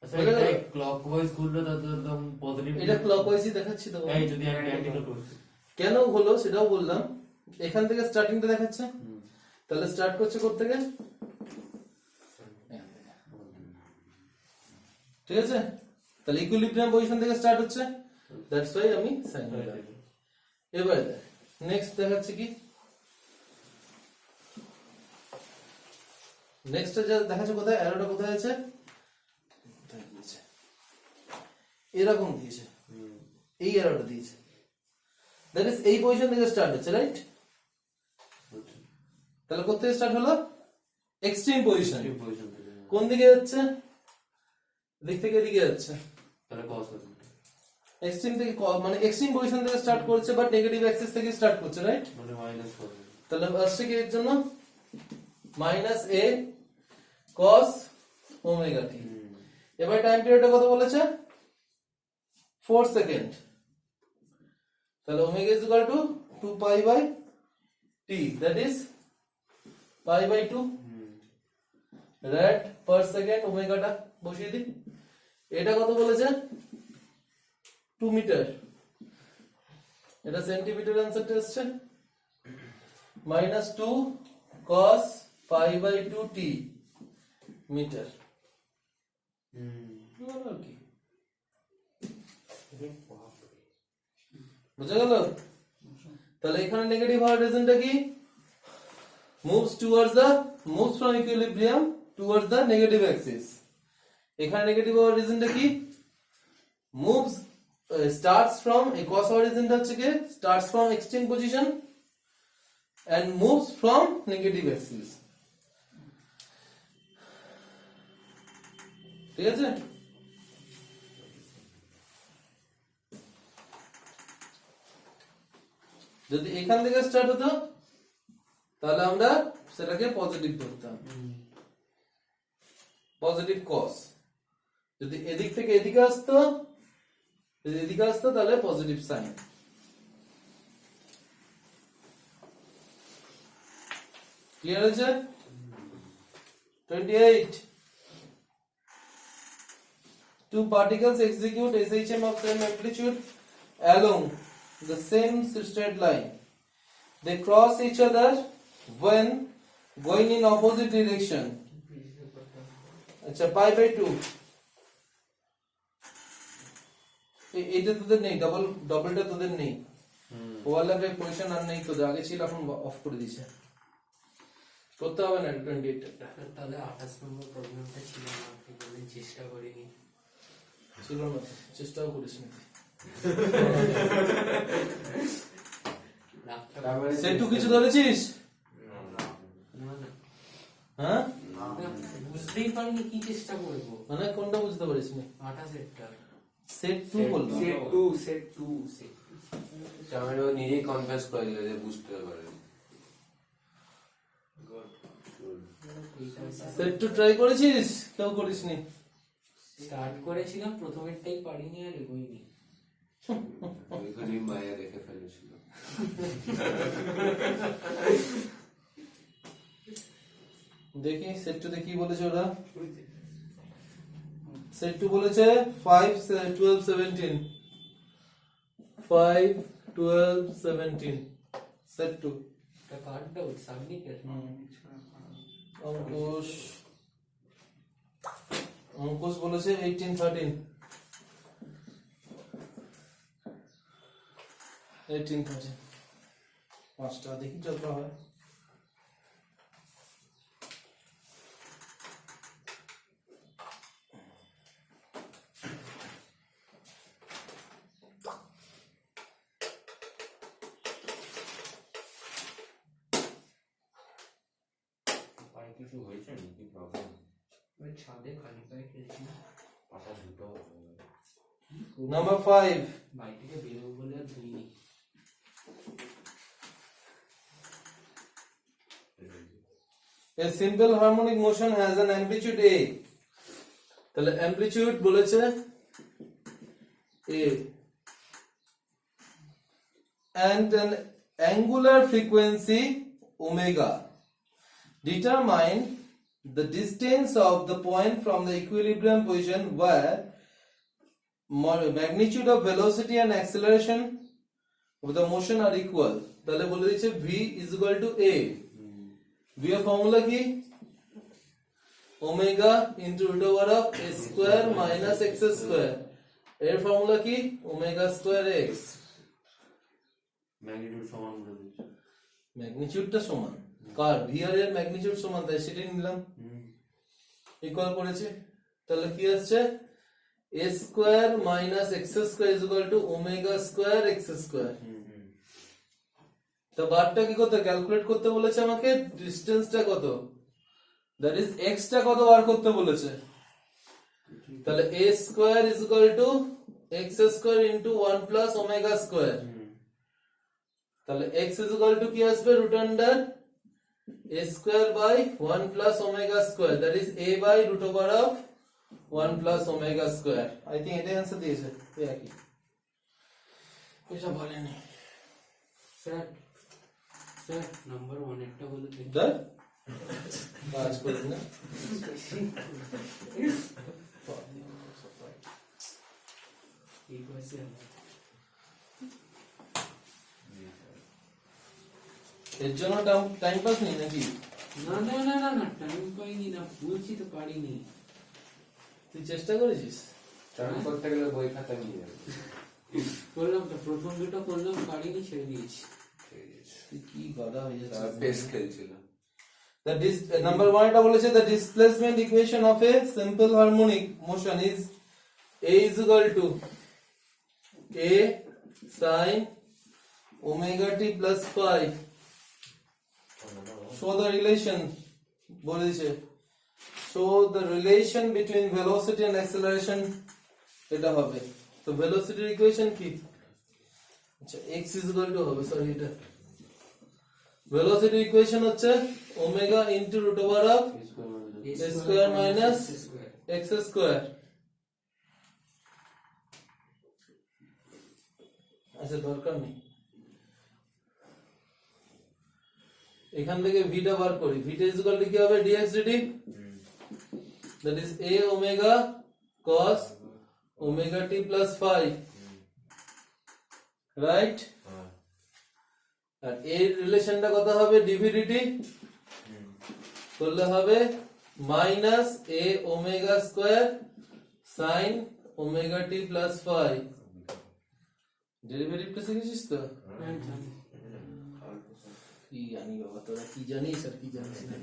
আচ্ছা, এটা ক্লকওয়াইজ ঘুরলে তো একদম পজিটিভ। এটা ক্লকওয়াইজই দেখাচ্ছি তো। এই যদি আমি অ্যান্টি ক্লকওয়াইজ কেন হলো সেটাও বললাম। এখান থেকে স্টার্টিংটা দেখাচ্ছে, তাহলে স্টার্ট করছে কোথা থেকে? ঠিক আছে? তাহলে ইকুইলিব্রিয়াম পজিশন থেকে স্টার্ট হচ্ছে, দ্যাটস ওয়াই আমি সাইন দিলাম। এবারে নেক্সট দেখাচ্ছে কি? নেক্সটটা যা দেখাচ্ছে কোথায়? অ্যারোটা কোথায় আছে? এরকম দিয়েছে, এই অ্যারোটা দিয়েছে। দ্যাট ইজ এই পজিশন থেকে স্টার্ট হচ্ছে, রাইট? তাহলে কোথা থেকে স্টার্ট হলো? Extreme position. কোন দিকে যাচ্ছে? দিক থেকে এদিকে যাচ্ছে, তাহলে cos হবে। এক্সট্রিম থেকে মানে এক্সট্রিম পজিশন থেকে স্টার্ট করছে, বাট নেগেটিভ অ্যাক্সিস থেকে স্টার্ট করছে, রাইট? মানে মাইনাস হবে। তাহলে আসছে কি এর জন্য? Minus a cos omega T. এবার টাইম পিরিয়ডটা কত বলেছে? 4 সেকেন্ড। তাহলে omega is equal to 2 pi by t, that is pi by 2 rad per second। ওমেগাটা বসিয়ে দিই। এটা কত বলেছে? 2 মিটার। এটা সেন্টিমিটার আনসারটা আসছে minus 2 cos pi by 2 t metre. কি বুঝা গেল? তাহলে এখানে নেগেটিভ হওয়ার রিজনটা কি? moves from equilibrium towards the negative axis। এখানে নেগেটিভ হওয়ার রিজনটা কি? moves starts from cos হওয়ার রিজনটা হচ্ছে কি? starts from extreme position and moves from negative axis। ঠিক আছে? যদি এখান থেকে স্টার্ট হতো তাহলে আমরা সেটাকে পজিটিভ ধরতাম, পজিটিভ কস। যদি এদিক থেকে এদিকে আসতো, যদি এদিকে আসতো তাহলে পজিটিভ সাইন। ক্লিয়ার আছে? 28. Two particles execute SHM of same amplitude along the same straight line. They cross each other when going in opposite direction. আচ্ছা, pi by 2. এটা তোদের নেই, ডবলটা তোদের নেই। ওভারল্যাপের পজিশন আর নেই তোদের, আগে ছিল এখন অফ করে দিয়েছে। করতে হবে না 28 টা। তাহলে 28 নম্বর প্রবলেমটা ছিল না, আপনি বললেন চেষ্টা করিনি। ছিল না, চেষ্টাও করিস না। সেটু কিছু ধরেছিস? না না হ্যাঁ, বুঝতেই পারিনি কি চেষ্টা করবো। মানে কোনটা বুঝতে পারিস না? 28 টা সেট 2 বলবো। সেট টু আমি নিজেই কনফেস করে দিল যে বুঝতে পারে। সেট 2 ট্রাই করেছিস? কেউ করিসনি? স্টার্ট করেছিলাম, প্রথমেরটাই পারিনি আর এগোইনি। ওইখানেই মায়া দেখে ফেলেছিল। দেখি সেট 2 তে কি বলেছে ওরা। সেট 2 বলেছে 5 12 17, 5 12 17 সেট 2। এটা কার্ডটা সাবমিটেড। অঙ্কুশ বলেছে 18 13, 18 13। পাঁচটা দেখি যতটা হয়। পায়ে কিছু হয়েছে নাকি প্রবলেম? ওই ছাদে খালি পায়ে খেলছি, পাটা দুটো নাম্বার 5, বাড়ি থেকে বেরোবো বলে আর ধুইনি। a simple harmonic motion has an amplitude a. তাহলে amplitude বলেছে a and an angular frequency omega. Determine the distance of the point from the equilibrium position where magnitude of velocity and acceleration of the motion are equal. তাহলে বলে দিয়েছে v is equal to a. v এর formula কি? Omega into root over of a square minus x square. এর formula কি? Omega square x। Magnitude সমান করে দিচ্ছে। ম্যাগনিটিউডটা সমান কার? v আর এর ম্যাগনিটিউড সমান, তাই সেটাই নিলাম, ইকুয়াল করেছে। তাহলে কি আসছে? a square minus x square is equal two omega square x square. তো বারটা কি করতে ক্যালকুলেট করতে বলেছে আমাকে, ডিসটেন্সটা কত, দ্যাট ইজ x টা কত বার করতে বলেছে। তাহলে a square is equal to x square into 1 plus omega square. তাহলে x ইজ ইকুয়াল টু কি আসবে? Root under a square by 1 plus omega square, that is a by root over of 1 plus omega square. I think এটাই answer দিয়েছে। এই একই, এটা বলেনি sir sir number 1 একটা বলে দিন। দা কাজ করুন না। এই পাশে এর জন্য টাইম পাস নেই নাকি? না না না না না টাইম পাইনি না, বলছি তো পারিনি। তুই চেষ্টা করেছিস? টার্ন করতে গেলে বই খাতা নিয়ে যাবে। করলাম তো, প্রথম দুটো করলাম, পারিনি, ছেড়ে দিয়েছি। তুই কি গাধা হয়ে তারা যাচ্ছিস? পেস খেলছিল। Number 1 এটা বলেছে the displacement equation of a simple harmonic motion is a is equal to a sin omega t plus phi. Show the relation বলেছে, show the relation between velocity and acceleration, এটা হবে। তো velocity equation কি? আচ্ছা x is equal to হবে sorry এটা velocity equation হচ্ছে omega into root over of a square minus x square আচ্ছা দরকার নেই এখান থেকে ভিটা বার করি ভিটা ইজ ইকুয়াল টু কি হবে dx dt that is a omega cos omega t plus phi right আর এর রিলেশনটা কত হবে dv dt করলে হবে মাইনাস a omega square sin omega t plus phi derivative কে শিখেছিস তো কি জানি বাবা তোরা কি জানিস আর কি জানিস না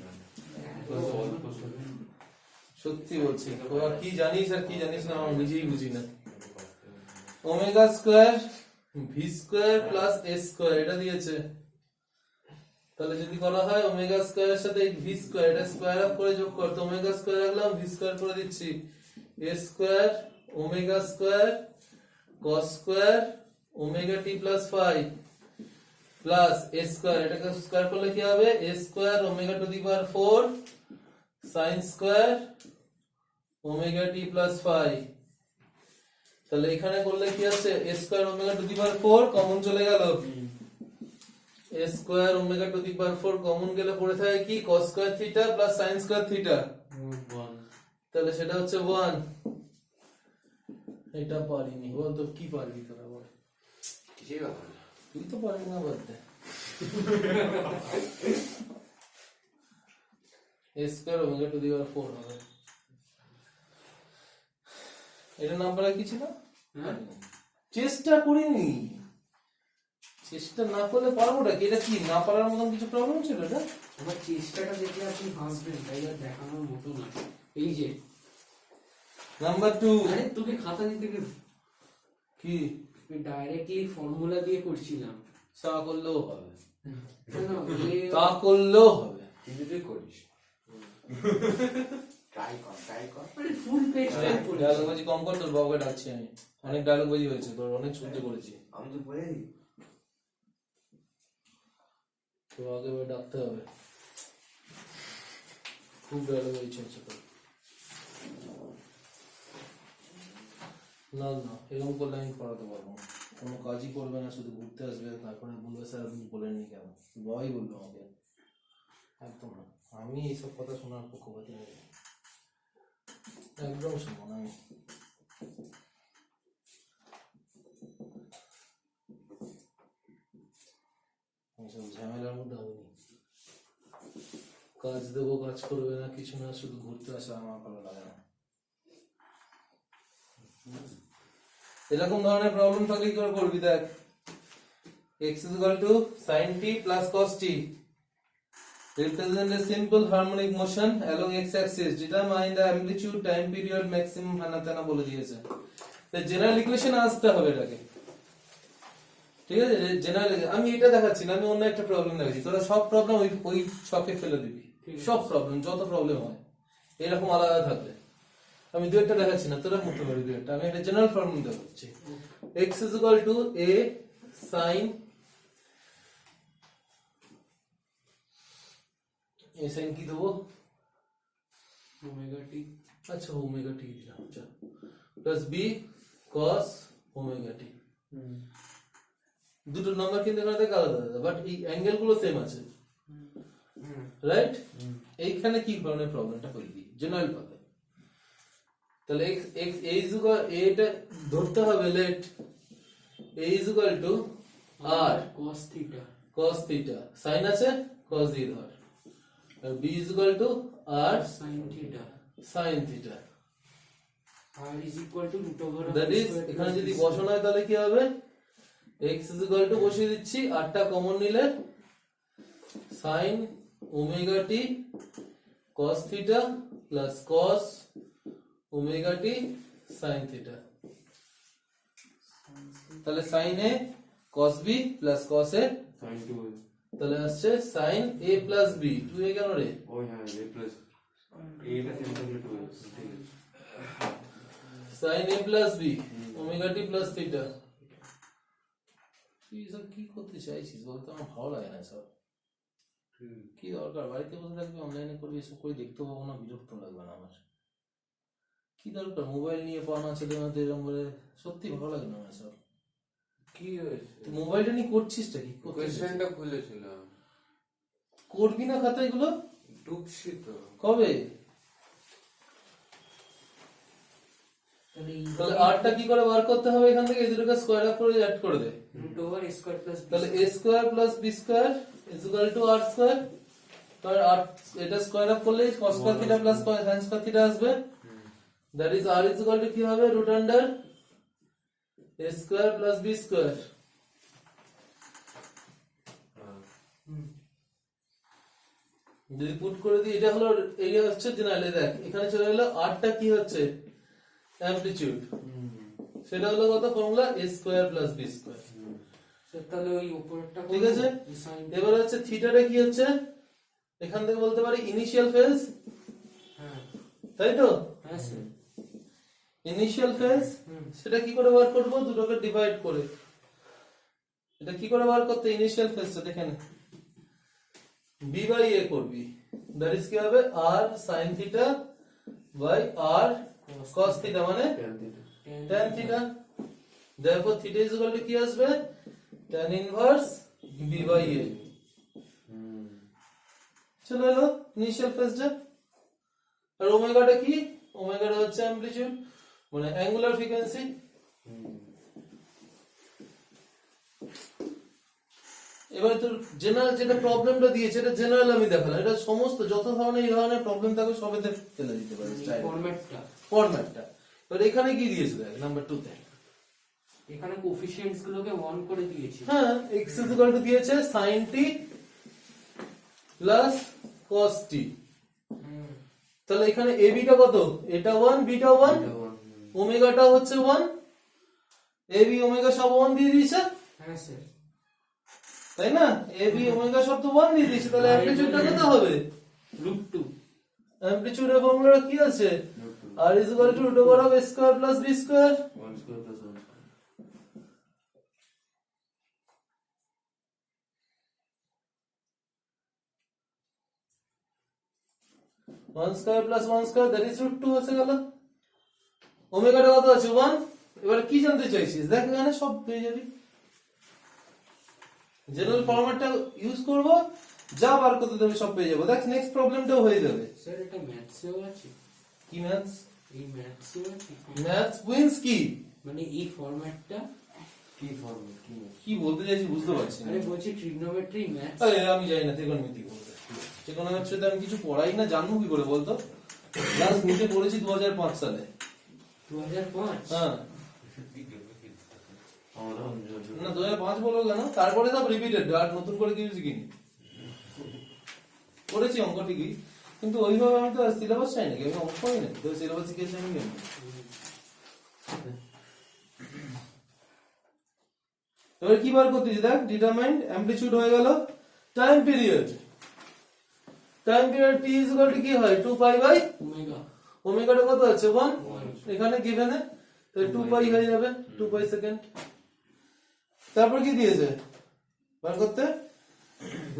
সত্যি বলছি তোরা কি জানিস আর কি জানিস না আমি নিজেই বুঝি না omega square V square plus A square এটা দিয়েছে তাহলে যদি করা হয় ওমেগা স্কয়ারের সাথে এই ভি স্কয়ার এটা স্কয়ার আপ করে যোগ করতে ওমেগা স্কয়ার রাখলাম ভি স্কয়ার করে দিচ্ছি A square omega square cos square omega T plus phi plus A square এটাকে স্কয়ার করলে কি হবে A square omega to the power 4 sin square omega T plus phi তাহলে এখানে করলে কি আছে a square omega to the power 4 common চলে গেল a square omega to the power 4 common গেলে পড়ে থাকে কি cos square theta plus sin square theta 1 তাহলে সেটা হচ্ছে 1 এটা পারিনি বল তো কি পারবি তোরা বল কিছুই ব্যাপার না। তুই তো পারবি না বলতে a square omega to the power 4 হবে এটা নাম্বার কি ছিল চেষ্টা করিনি চেষ্টা না করলে পারবো না এটা কি না পারার মতন কিছু প্রবলেম ছিল এটা আমার চেষ্টাটা দেখলে আপনি হাসবেন তাই আর দেখানোর মতো না এই যে নাম্বার 2 আরে তোকে খাতা দিতে গেলে কি ডাইরেক্টলি ফর্মুলা দিয়ে করছিলাম সা করলেও হবে না, এ- তা করলেও হবে কিন্তু তুই করিস ট্রাই কর মানে ফুল পেজ টাইপ করে ডায়লগ বাজি কম কর তোর বাবাকে ডাকছি আমি অনেক ডায়লগ বাজি হয়েছে তোর অনেক সহ্য করেছি আমি তো বলে দিই তো আগে ওই ডাকতে হবে খুব ডায়লগ বাজি হচ্ছে তোর না না এরকম করলে আমি পড়াতে পারবো না। কোনো কাজই করবে না শুধু ঘুরতে আসবে তারপরে বলবে স্যার আপনি বলেননি কেন বাবাই বলবে আমাকে একদম না আমি এইসব কথা শোনার পক্ষপাতি নই একদম শুনবো না আমি এইসব ঝামেলার মধ্যে আমি নেই। কাজ দেবো কাজ করবে না কিছু না শুধু ঘুরতে আসা আমার ভালো লাগে না এরকম ধরনের প্রবলেম থাকলে কি করে করবি দেখ x is equal to sin t plus cos t represent a simple harmonic motion along x axis determine the amplitude time period maximum হানা তেনা বলে দিয়েছে তো জেনারেল ইকুয়েশন আসতে হবে এটাকে ঠিক আছে জেনারেল আমি এটা দেখাচ্ছি না আমি অন্য একটা প্রবলেম দেখাচ্ছি তোরা সব প্রবলেম ওই ছকে ফেলে দিবি সব প্রবলেম যত প্রবলেম হয় এরকম আলাদা থাকলে আমি দু একটা দেখাচ্ছি না তোরা মতো পারবি দু একটা আমি একটা জেনারেল ফর্মুলা দেখাচ্ছি x is equal to a sin a sin কি দেবো ওমেগা টি আচ্ছা ওমেগা টি দিলাম আচ্ছা প্লাস b cos ওমেগা টি দুটো নাম্বার কিন্তু এখানে থেকে আলাদা আলাদা বাট এই অ্যাঙ্গেল গুলো সেম আছে রাইট এইখানে কি ধরনের প্রবলেমটা করে দিই জেনারেল পাবে তাহলে x x a is equal এটা ধরতে হবে let a is equal to r cos theta cos theta sin আছে cos দিয়ে ধর আর b is equal to r sin theta sin theta r is equal to root over that is এখানে যদি বসানো হয় তাহলে কি হবে x is equal to বসিয়ে দিচ্ছি r টা কমন নিলে sin omega t cos theta plus cos omega t sin theta তাহলে sin a cos b plus cos a sin 2 তাহলে আসছে sin a plus b 2a কেন রে ও হ্যাঁ a plus a টা সেম থাকলে 2 ঠিক আছে sin a plus b omega t plus theta তুই এসব কি করতে চাইছিস বলতো? আমার ভালো লাগে না সব। কি দরকার? বাড়িতে বসে থাকবি, অনলাইনে করবি, এসব করে দেখতে পাবো না, বিরক্ত লাগবে না আমার? কি দরকার মোবাইল নিয়ে পড়ানো ছেলে মেয়েদের এরকম বলে? সত্যি ভালো লাগে না আমার সব। কি হয়েছে? তুই মোবাইলটা নিয়ে করছিসটা কি? কোয়েশ্চেনটা খুলেছিল, করবি না খাতা এগুলো? ঢুকছি তো। কবে? তাহলে আরটা কি করে বার করতে হবে? এখান থেকে এই দুটোকে স্কয়ার আপ করে অ্যাড করে দে। Root over a square plus তাহলে a square plus b square is equal to r square. তাহলে r এটা স্কয়ার আপ করলে cos square theta plus sin square theta আসবে। That is r is equal to কি হবে? Root under a square plus b square. যদি put করে দিই, এটা হলো এই হচ্ছে জেনারেল। দেখ এখানে চলে এলো rটা কি হচ্ছে? অ্যামপ্লিটিউড। সেটা হলো কত? Formula a square plus b square. তাহলে ওই উপরেরটা ঠিক আছে। এবার হচ্ছে থিটাটা কি হচ্ছে? এখান থেকে বলতে পারি ইনিশিয়াল ফেজ, হ্যাঁ তাই তো? হ্যাঁ স্যার। ইনিশিয়াল ফেজ সেটা কি করে বার করব? দুটোকে ডিভাইড করে। এটা কি করে বার করতে? ইনিশিয়াল ফেজটা দেখে নে, b বাই a করবি। দ্যাট ইজ কি হবে? r sin theta by r cos theta মানে tan theta. therefore theta is equal to কি আসবে? tan inverse b by a। চলে এলো ইনিশিয়াল ফেজটা। আর ওমেগাটা কি? ওমেগাটা হচ্ছে অ্যামপ্লিটিউড মানে অ্যাঙ্গুলার ফ্রিকোয়েন্সি। এবার তোর জেনারেল যেটা প্রবলেমটা দিয়েছে, এটা জেনারেল আমি দেখালাম। এটা সমস্ত যত ধরনের এই ধরনের প্রবলেম থাকবে সবেতে ফেলে দিতে পারিস ফরম্যাটটা। এবার এখানে কি দিয়েছে দেখ নাম্বার 2 তে। এখানে কোএফিসিয়েন্টস গুলোকে 1 করে দিয়েছি। হ্যাঁ, x ইজ ইকুয়াল টু দিয়েছে sin t plus cos t। তাহলে এখানে ab টা কত? এটা 1, b টা 1, ওমেগাটা হচ্ছে 1, ab ওমেগা সব 1 দিয়ে দিয়েছে। হ্যাঁ স্যার। তাই না? ab ওমেগা সব তো 1 দিয়ে দিয়েছে। তাহলে অ্যামপ্লিটিউডটা কত হবে? √2। অ্যামপ্লিটিউডের ফর্মুলা কি আছে? r is equal to root over of a square plus b square। 1 square plus 1 square. 1 square plus 1 square that is √2 হচ্ছে গেল। ওমেগাটা কত আছে? 1। এবার কি জানতে চাইছিস? দেখ এখানে সব পেয়ে যাবি। জেনারেল ফরম্যাটটা ইউজ করব, যা বার করতে দেবে সব পেয়ে যাবো। দেখ নেক্সট প্রবলেমটাও হয়ে যাবে। স্যার এটা ম্যাথসেও আছে। কি ম্যাথস? এই ম্যাথসেও আছে। ম্যাথস উইন্স কি? মানে এই ফরম্যাটটা কি ফর্মুলা কি? কি বলতে চাইছি বুঝতে পারছি না। আরে বলছি ট্রিগনোমেট্রি ম্যাথস। আরে আমি জানি না ত্রিকোণমিতি বলতে। ট্রিকোণমিতিতে আমি কিছু পড়াই না, জানবো কি করে বলতো? ক্লাস নিতে পড়েছি 2005 সালে। 2005। হ্যাঁ আমরা না 2005 বলো কেন? তারপরে সব রিপিটেড, আর নতুন করে কিছু শিখিনি। পড়েছি অঙ্ক ঠিকই, কিন্তু ওইভাবে আমি তো সিলেবাস চাই নাকি? আমি অঙ্ক করি না তো সিলেবাস শিখেছি আমি কেন? এবার কি বার করতেছি? দেখ ডিটারমাইন্ড অ্যামপ্লিটিউড হয়ে গেল। Time period t is equal to কি হয়? 2 পাই বাই ওমেগা। ওমেগাটা কত আছে? 1। এখানে গিভেনে তো 2 পাই হয়ে যাবে, 2 পাই সেকেন্ড। তারপর কি দিয়েছে বার করতে?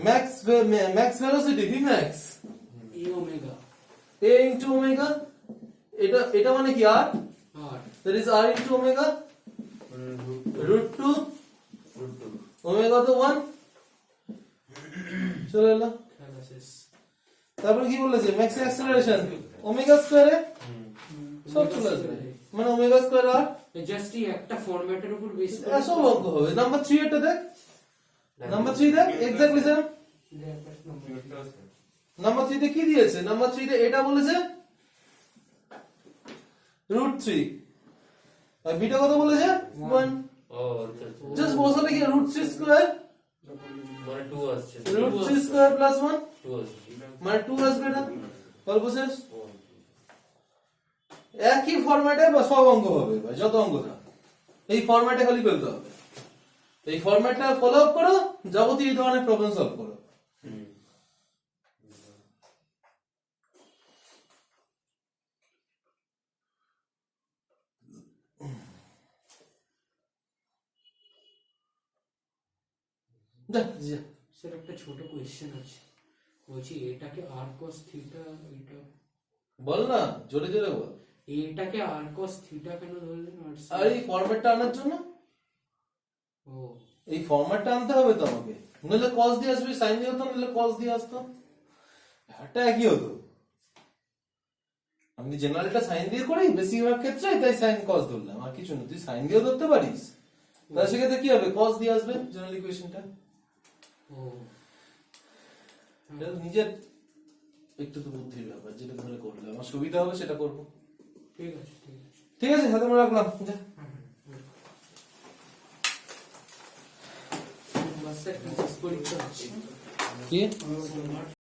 ম্যাক্স ভেলোসিটি v max এই ওমেগা। a into omega। এটা মানে কি? r। আর that is r into omega √2 omega তো 1 চলে এলো। খেলা শেষ। তারপর কি বলেছে? ম্যাক্স অ্যাক্সেলারেশন ওমেগা স্কয়ারে সব চলে আসবে, মানে ওমেগা স্কয়ার আর জাস্ট এই একটা ফরম্যাটের উপর বেস সব অঙ্ক হবে। নাম্বার 3 এটা দেখ, নাম্বার 3 দেখ এক্স্যাক্টলি সেম। নাম্বার 3 তে কি দিয়েছে? নাম্বার 3 তে এটা বলেছে √3 আর বিটা কত বলেছে? 1। ও আচ্ছা আচ্ছা। জাস্ট বসালে কি √3 স্কয়ার মানে 2 আসছে। √3 স্কয়ার প্লাস 1 2 আসছে। মানে 2 আসবে না? গল্প শেষ। একই ফরম্যাটে বা সব অঙ্ক হবে ভাই, যত অঙ্ক থাক এই ফরম্যাটে খালি ফেলতে হবে। এই ফরম্যাটটা ফলো আপ করো, যাবতীয় এই ধরনের প্রবলেম সলভ করো। যা যা স্যার একটা ছোট কোয়েশ্চেন আছে, বলছি এটাকে আর cos থিটা, এটা বল না, জোরে জোরে বল। এটাকে আর cos থিটা কেন ধরলেন? আর এই ফরম্যাটটা আনার জন্য, ও এই ফরম্যাটটা আনতে হবে তো আমাকে, নইলে কস দিয়ে আসবে, সাইন দিয়ে হতো, নইলে কস দিয়ে আসতো, ব্যাপারটা একই হতো। আমি জেনারেলটা সাইন দিয়ে করি বেশিরভাগ ক্ষেত্রে, তাই সাইন কস ধরলাম, আর কিছু না। তুই সাইন দিয়েও ধরতে পারিস, তাহলে সেক্ষেত্রে কি হবে, কস দিয়ে আসবে জেনারেল ইকুয়েশনটা। ও এটা নিজের একটু তো বুদ্ধির ব্যাপার, যেটা ধরে করলে আমার সুবিধা হবে সেটা করবো। ঠিক আছে ঠিক আছে। ঠিক আছে, হাতে মনে রাখলাম, যা। বাস স্যার পরীক্ষা আছে কি সোমবার